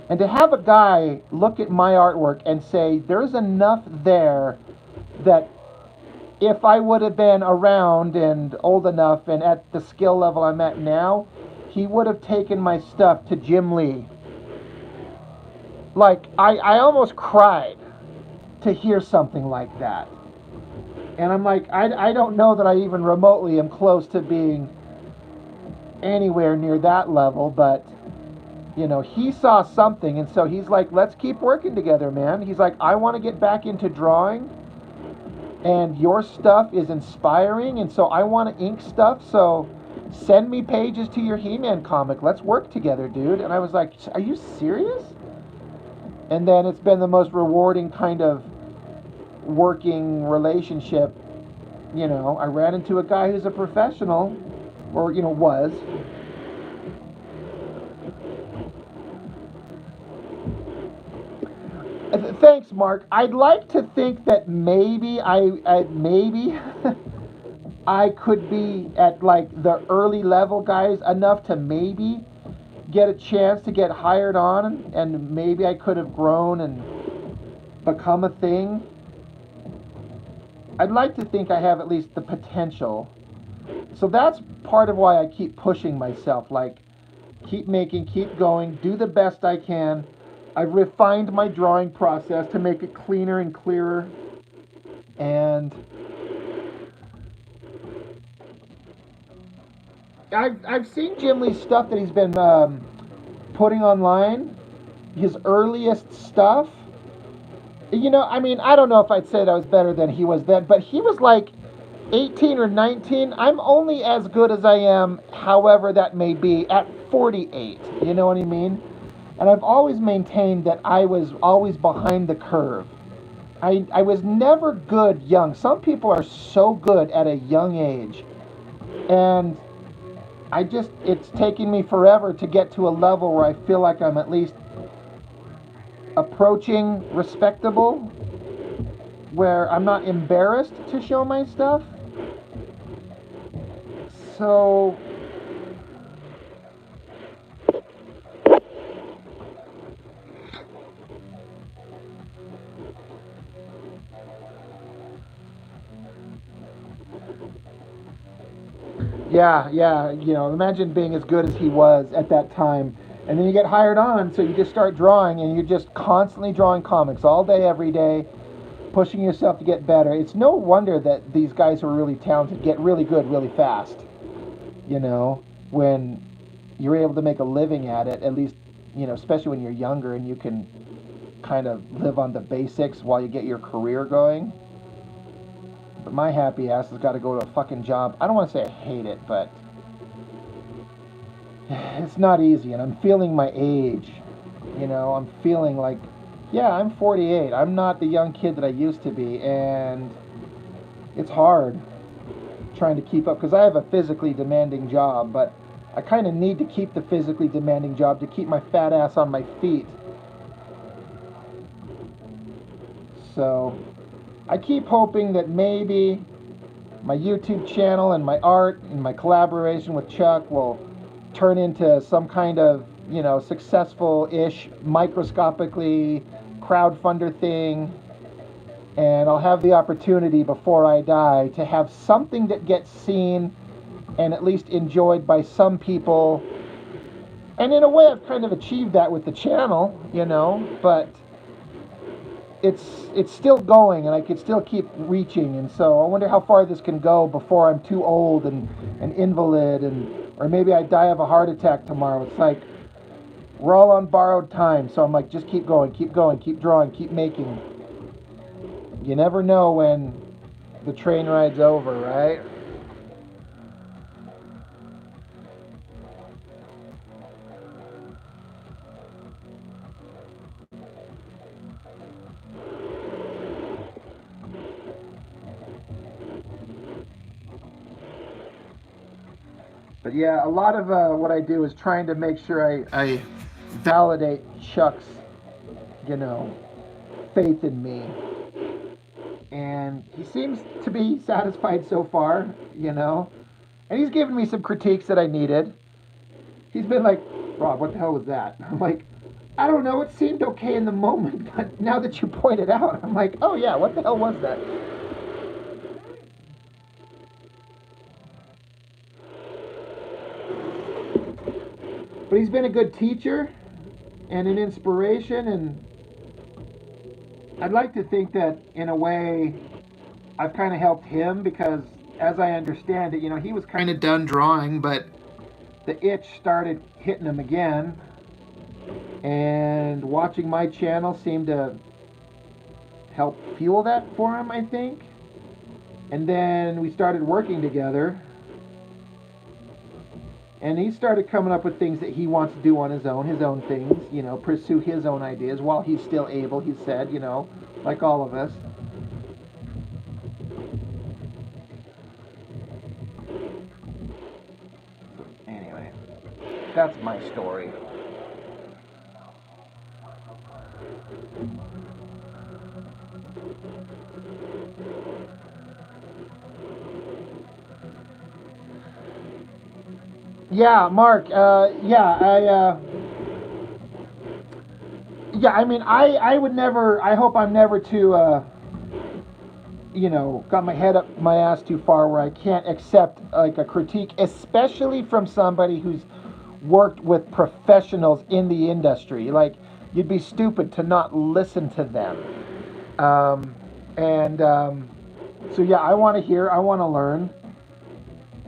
And to have a guy look at my artwork and say, there's enough there that if I would have been around and old enough and at the skill level I'm at now, he would have taken my stuff to Jim Lee. Like, I almost cried to hear something like that. And I'm like, I don't know that I even remotely am close to being anywhere near that level, but, he saw something, and so he's like, let's keep working together, man. He's like, I want to get back into drawing, and your stuff is inspiring, and so I want to ink stuff, so send me pages to your He-Man comic. Let's work together, dude. And I was like, are you serious? And then it's been the most rewarding kind of working relationship. I ran into a guy who's a professional, or was. Thanks, Mark. I'd like to think that maybe I could be at like the early level guys enough to maybe get a chance to get hired on, and maybe I could have grown and become a thing. I'd like to think I have at least the potential. So that's part of why I keep pushing myself, like keep making, keep going, do the best I can. I've refined my drawing process to make it cleaner and clearer. And I've seen Jim Lee's stuff that he's been putting online, his earliest stuff. I mean, I don't know if I'd say that I was better than he was then, but he was like 18 or 19. I'm only as good as I am, however that may be, at 48. You know what I mean? And I've always maintained that I was always behind the curve. I was never good young. Some people are so good at a young age. And it's taking me forever to get to a level where I feel like I'm at least approaching respectable, where I'm not embarrassed to show my stuff. So yeah, imagine being as good as he was at that time. And then you get hired on, so you just start drawing, and you're just constantly drawing comics all day, every day, pushing yourself to get better. It's no wonder that these guys who are really talented get really good really fast. When you're able to make a living at it, at least, especially when you're younger and you can kind of live on the basics while you get your career going. But my happy ass has got to go to a fucking job. I don't want to say I hate it, but it's not easy, and I'm feeling my age. You know, I'm feeling like, yeah, I'm 48. I'm not the young kid that I used to be, and it's hard trying to keep up because I have a physically demanding job, but I kind of need to keep the physically demanding job to keep my fat ass on my feet. So I keep hoping that maybe my YouTube channel and my art and my collaboration with Chuck will turn into some kind of, you know, successful-ish, microscopically crowdfunder thing, and I'll have the opportunity before I die to have something that gets seen and at least enjoyed by some people. And in a way, I've kind of achieved that with the channel, you know, but it's still going, and I could still keep reaching. And so I wonder how far this can go before I'm too old and an invalid, or maybe I die of a heart attack tomorrow. It's like we're all on borrowed time. So I'm like, just keep going, keep drawing, keep making. You never know when the train ride's over, right? But yeah, a lot of what I do is trying to make sure I validate Chuck's, you know, faith in me. And he seems to be satisfied so far, you know. And he's given me some critiques that I needed. He's been like, Rob, what the hell was that? I'm like, I don't know, it seemed okay in the moment, but now that you point it out, I'm like, oh yeah, what the hell was that? But he's been a good teacher and an inspiration, and I'd like to think that in a way I've kind of helped him because, as I understand it, you know, he was kind of done drawing, but the itch started hitting him again, and watching my channel seemed to help fuel that for him, I think. And then we started working together, and he started coming up with things that he wants to do on his own things, you know, pursue his own ideas while he's still able, he said, you know, like all of us. Anyway, that's my story. Yeah, Mark. Yeah. I mean, I would never. I hope I'm never too. You know, got my head up my ass too far where I can't accept like a critique, especially from somebody who's worked with professionals in the industry. Like, you'd be stupid to not listen to them. And so yeah, I want to hear. I want to learn.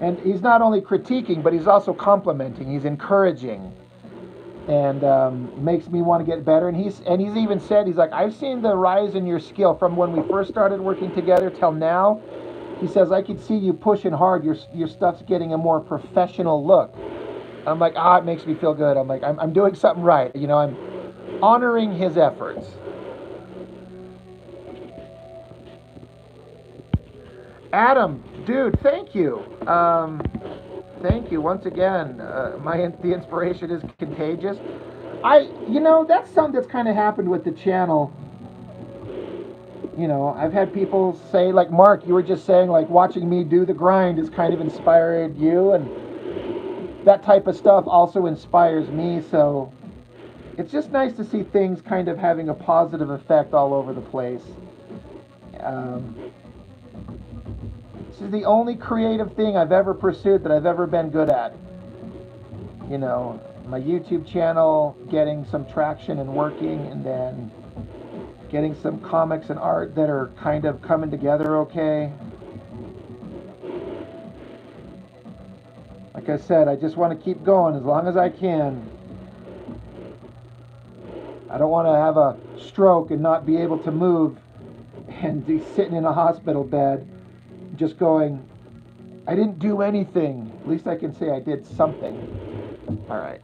And he's not only critiquing, but he's also complimenting. He's encouraging, and makes me want to get better. And he's even said, he's like, I've seen the rise in your skill from when we first started working together till now. He says, I could see you pushing hard. Your stuff's getting a more professional look. I'm like, it makes me feel good. I'm like, I'm doing something right. You know, I'm honoring his efforts. Adam, dude, thank you. Thank you once again. The inspiration is contagious. You know, that's something that's kind of happened with the channel. You know, I've had people say, like Mark, you were just saying, like, watching me do the grind has kind of inspired you, and that type of stuff also inspires me. So it's just nice to see things kind of having a positive effect all over the place. This is the only creative thing I've ever pursued that I've ever been good at. You know, my YouTube channel getting some traction and working, and then getting some comics and art that are kind of coming together okay. Like I said, I just want to keep going as long as I can. I don't want to have a stroke and not be able to move and be sitting in a hospital bed just going, I didn't do anything. At least I can say I did something. All right.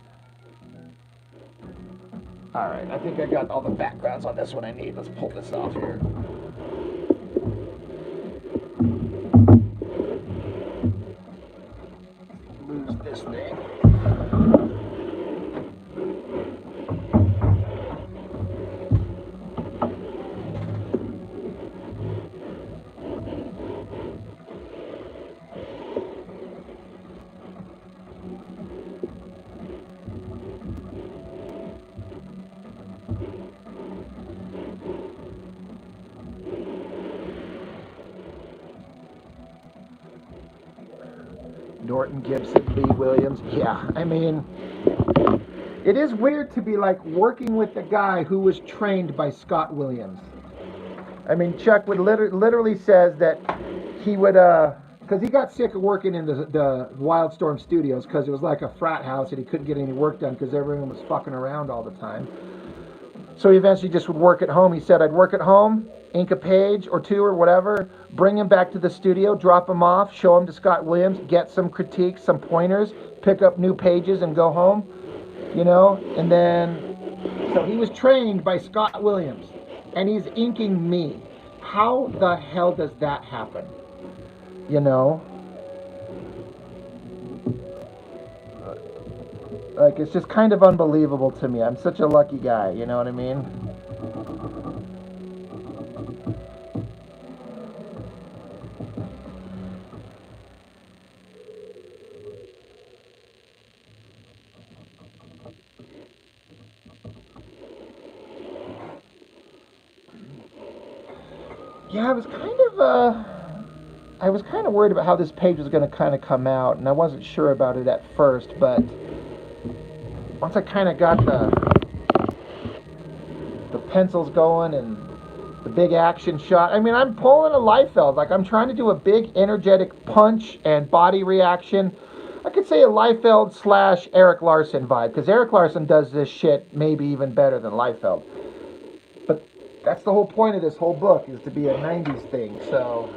All right. I think I got all the backgrounds on this one I need. Let's pull this off here. Lose this thing. Norton Gibson, Lee Williams. Yeah, I mean, it is weird to be like working with the guy who was trained by Scott Williams. I mean, Chuck would literally says that he would, because he got sick of working in the Wildstorm Studios because it was like a frat house and he couldn't get any work done because everyone was fucking around all the time. So he eventually just would work at home. He said, I'd work at home, ink a page or two or whatever, bring him back to the studio, drop him off, show him to Scott Williams, get some critiques, some pointers, pick up new pages and go home, you know? And then, so he was trained by Scott Williams and he's inking me. How the hell does that happen? You know? Like, it's just kind of unbelievable to me. I'm such a lucky guy, you know what I mean? Yeah, I was kind of worried about how this page was going to kind of come out, and I wasn't sure about it at first, but once I kind of got the pencils going and the big action shot. I mean, I'm pulling a Liefeld. Like, I'm trying to do a big energetic punch and body reaction. I could say a Liefeld / Eric Larson vibe, because Eric Larson does this shit maybe even better than Liefeld. But that's the whole point of this whole book, is to be a 90s thing, so...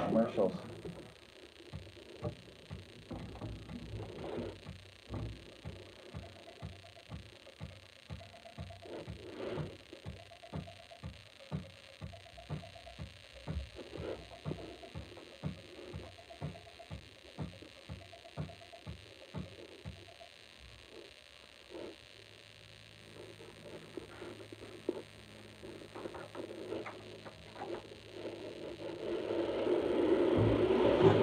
Commercials.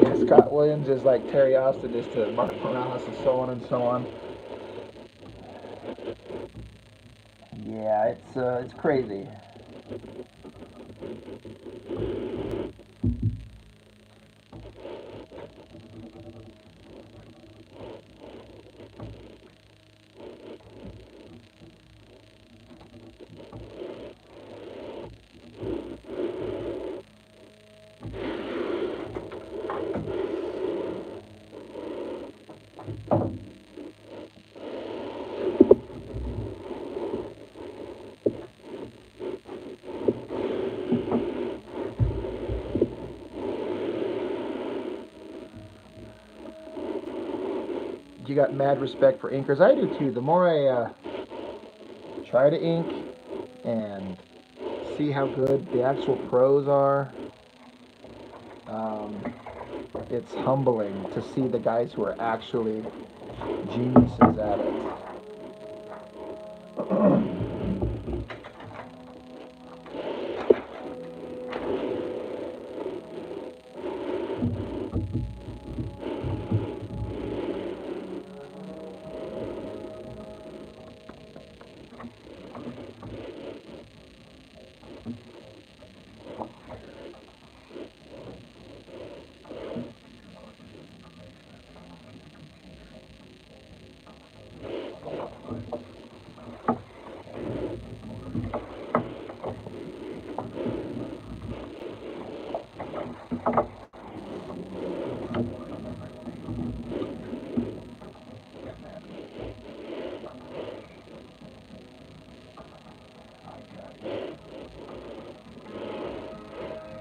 Yeah, Scott Williams is like Terry Austin is to Mark Morales and so on and so on. Yeah, it's crazy. You got mad respect for inkers. I do too. The more I try to ink and see how good the actual pros are, it's humbling to see the guys who are actually geniuses at it.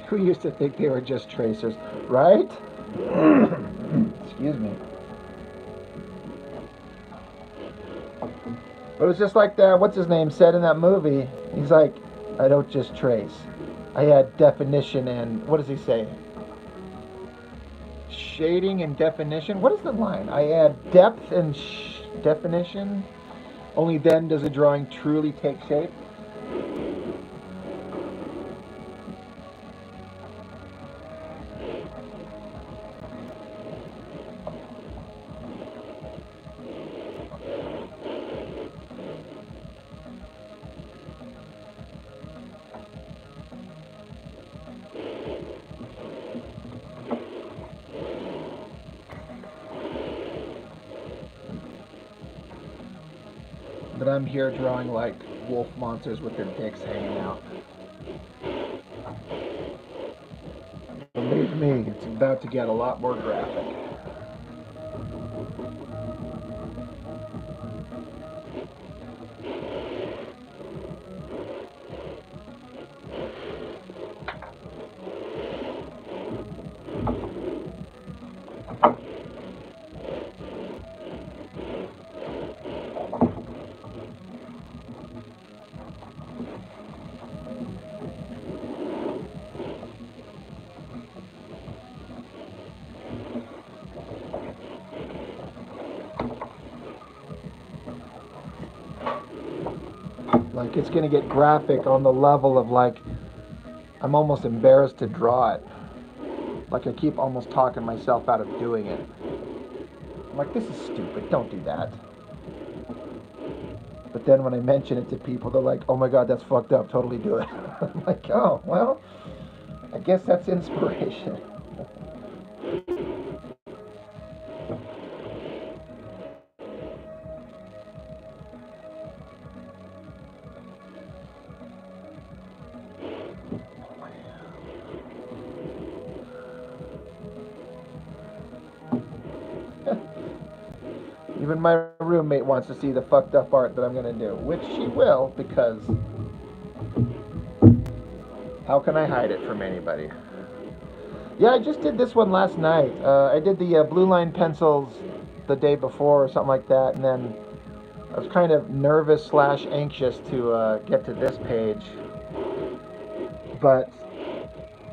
Who used to think they were just tracers, right? Excuse me. But it was just like that, what's his name said in that movie. He's like, I don't just trace. I add definition and, what does he say? Shading and definition? What is the line? I add depth and definition. Only then does a drawing truly take shape. But I'm here drawing like wolf monsters with their dicks hanging out. Believe me, it's about to get a lot more graphic. Like, it's gonna get graphic on the level of like, I'm almost embarrassed to draw it. Like, I keep almost talking myself out of doing it. I'm like, this is stupid, don't do that. But then when I mention it to people, they're like, oh my god, that's fucked up, totally do it. I'm like, oh, well, I guess that's inspiration. Even my roommate wants to see the fucked up art that I'm going to do, which she will, because how can I hide it from anybody? Yeah, I just did this one last night. I did the blue line pencils the day before or something like that, and then I was kind of nervous / anxious to get to this page. But,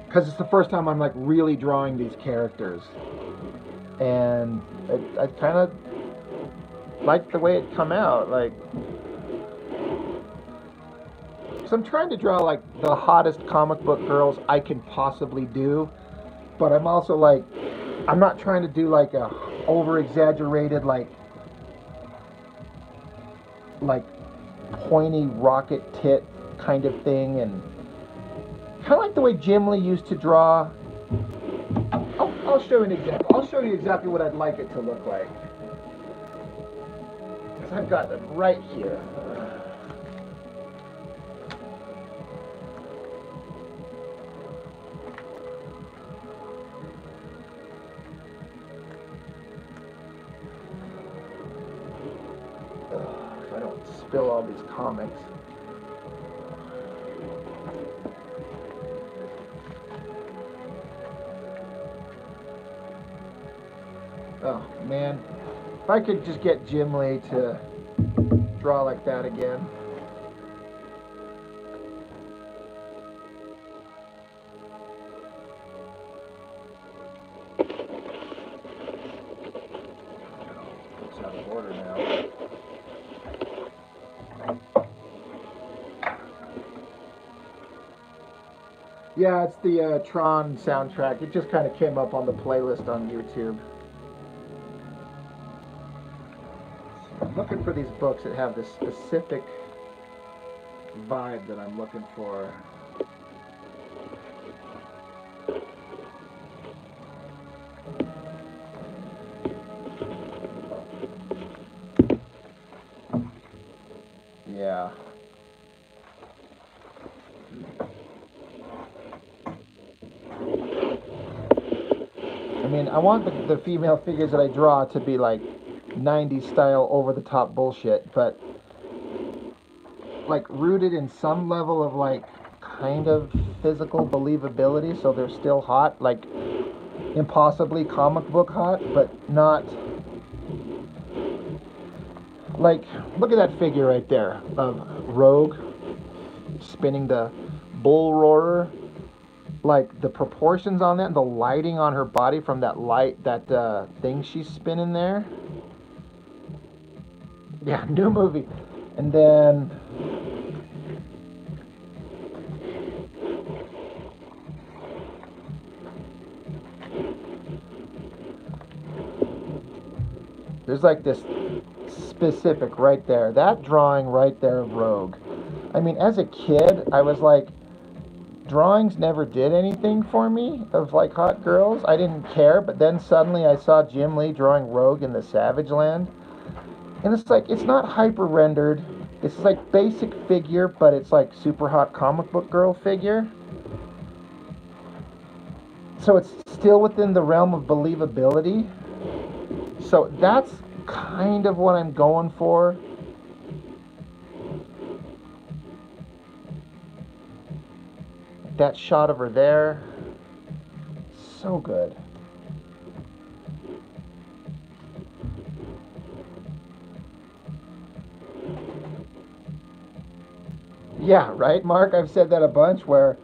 because it's the first time I'm like really drawing these characters. And I kind of like the way it come out, like, so I'm trying to draw like the hottest comic book girls I can possibly do, but I'm also like, I'm not trying to do like a over exaggerated like pointy rocket tit kind of thing, and kind of like the way Jim Lee used to draw. I'll show you an example. I'll show you exactly what I'd like it to look like. I've got them right here. So I don't spill all these comics. Oh man. If I could just get Jim Lee to draw like that again. It's out of order now. Yeah, it's the Tron soundtrack. It just kind of came up on the playlist on YouTube. I'm looking for these books that have this specific vibe that I'm looking for. Yeah. I mean, I want the female figures that I draw to be like 90s style over-the-top bullshit, but like rooted in some level of like kind of physical believability, so they're still hot, like impossibly comic book hot, but not like, look at that figure right there of Rogue spinning the bull roarer. Like the proportions on that and the lighting on her body from that light, that thing she's spinning there. Yeah, new movie. And then there's like this specific right there. That drawing right there of Rogue. I mean, as a kid, I was like, drawings never did anything for me of like hot girls. I didn't care, but then suddenly I saw Jim Lee drawing Rogue in the Savage Land. And it's like, it's not hyper rendered. It's like basic figure, but it's like super hot comic book girl figure. So it's still within the realm of believability. So that's kind of what I'm going for. That shot of her there, so good. Yeah, right, Mark? I've said that a bunch, where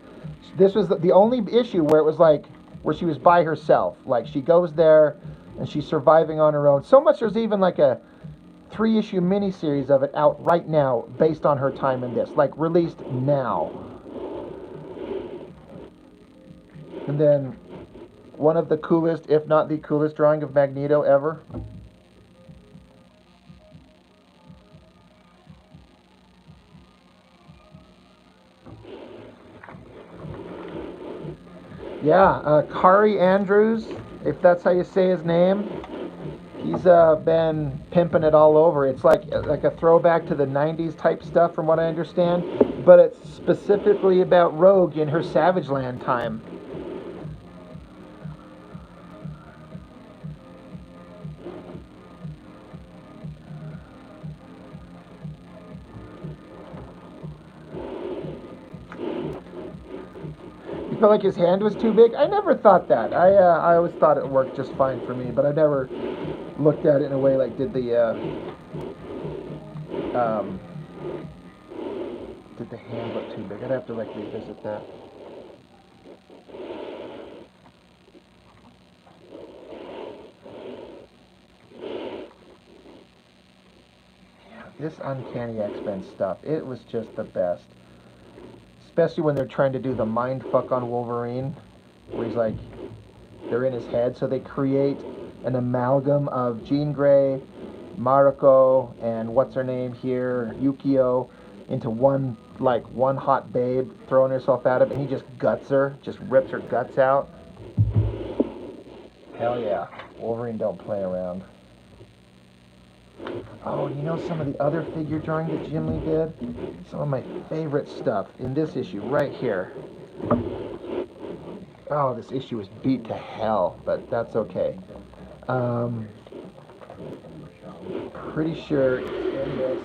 this was the only issue where it was like, where she was by herself. Like, she goes there and she's surviving on her own. So much there's even like a 3-issue miniseries of it out right now based on her time in this. Like, released now. And then one of the coolest, if not the coolest, drawing of Magneto ever. Yeah, Kari Andrews, if that's how you say his name. He's been pimping it all over. It's like a throwback to the 90s type stuff from what I understand. But it's specifically about Rogue in her Savage Land time. Felt like his hand was too big. I never thought that. I always thought it worked just fine for me, but I never looked at it in a way like did the hand look too big. I'd have to like revisit that. Yeah, this Uncanny X-Men stuff, it was just the best. Especially when they're trying to do the mind fuck on Wolverine, where he's like, they're in his head, so they create an amalgam of Jean Grey, Mariko, and what's her name here, Yukio, into one hot babe throwing herself at him, and he just guts her, just rips her guts out. Hell yeah, Wolverine don't play around. Oh, you know some of the other figure drawing that Jim Lee did? Some of my favorite stuff in this issue right here. Oh, this issue was beat to hell, but that's okay. Pretty sure it's in this.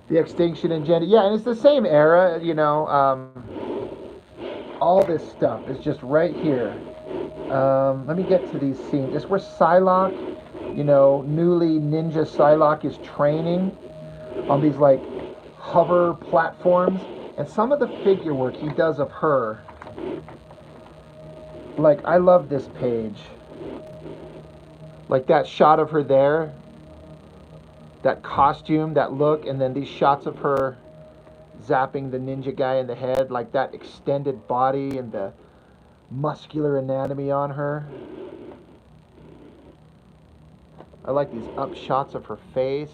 The Extinction Agenda. Yeah, and it's the same era, you know. All this stuff is just right here. Let me get to these scenes. It's where Psylocke, you know, newly Ninja Psylocke is training on these, like, hover platforms. And some of the figure work he does of her, like, I love this page. Like, that shot of her there. That costume, that look, and then these shots of her zapping the ninja guy in the head, like that extended body and the muscular anatomy on her. I like these up shots of her face.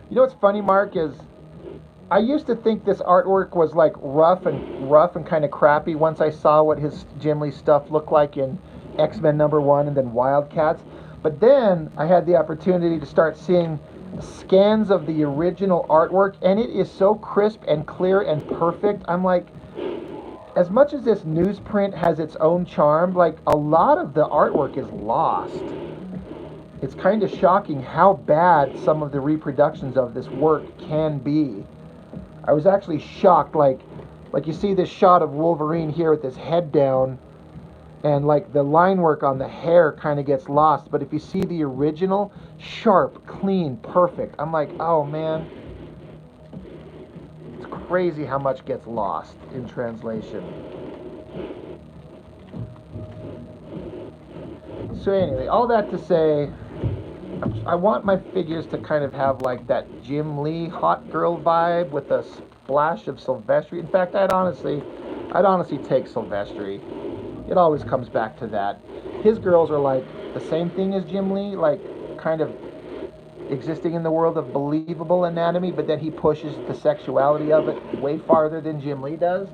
You know what's funny, Mark, is I used to think this artwork was like rough and kind of crappy once I saw what his Jim Lee stuff looked like in X-Men #1 and then Wildcats. But then I had the opportunity to start seeing scans of the original artwork, and it is so crisp and clear and perfect. I'm like, as much as this newsprint has its own charm, like a lot of the artwork is lost. It's kind of shocking how bad some of the reproductions of this work can be. I was actually shocked, like you see this shot of Wolverine here with his head down, and like the line work on the hair kind of gets lost, but if you see the original, sharp, clean, perfect. I'm like, oh man, it's crazy how much gets lost in translation. So anyway, all that to say, I want my figures to kind of have like that Jim Lee hot girl vibe with a splash of Silvestri. In fact, I'd honestly take Silvestri. It always comes back to that. His girls are like the same thing as Jim Lee, like kind of existing in the world of believable anatomy, but then he pushes the sexuality of it way farther than Jim Lee does.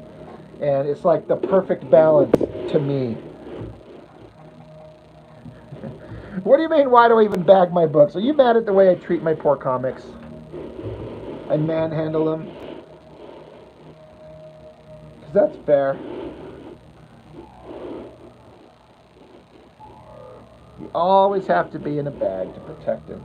And it's like the perfect balance to me. What do you mean, why do I even bag my books? Are you mad at the way I treat my poor comics? I manhandle them? Because that's fair. You always have to be in a bag to protect him.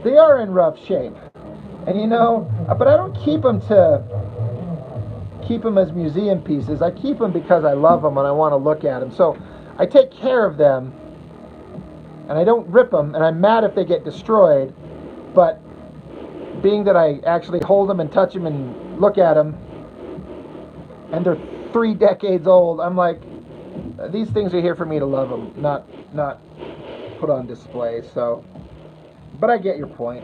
They are in rough shape, and you know, but I don't keep them as museum pieces. I keep them because I love them and I want to look at them. So I take care of them, and I don't rip them, and I'm mad if they get destroyed. But being that I actually hold them and touch them and look at them, and they're 3 decades old, I'm like, these things are here for me to love them, not put on display. So. But I get your point.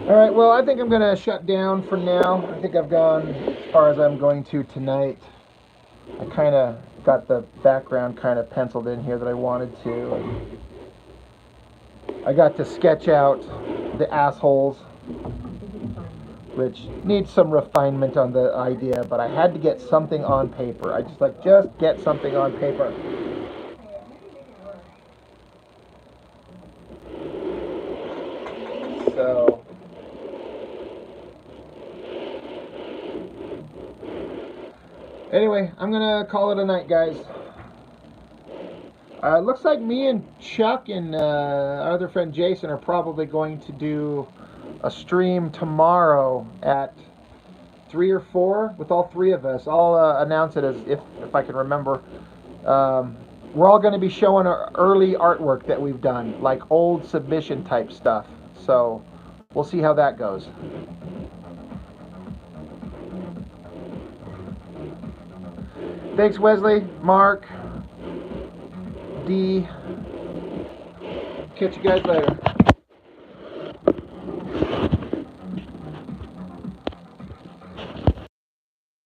Alright, well, I think I'm going to shut down for now. I think I've gone as far as I'm going to tonight. I kind of got the background kind of penciled in here that I wanted to. I got to sketch out the assholes, which needs some refinement on the idea, but I had to get something on paper. I just get something on paper. So anyway, I'm gonna call it a night, guys. Looks like me and Chuck and our other friend Jason are probably going to do a stream tomorrow at 3 or 4 with all 3 of us. I'll announce it as if I can remember. We're all going to be showing our early artwork that we've done, like old submission type stuff. So we'll see how that goes. Thanks, Wesley, Mark, D. Catch you guys later.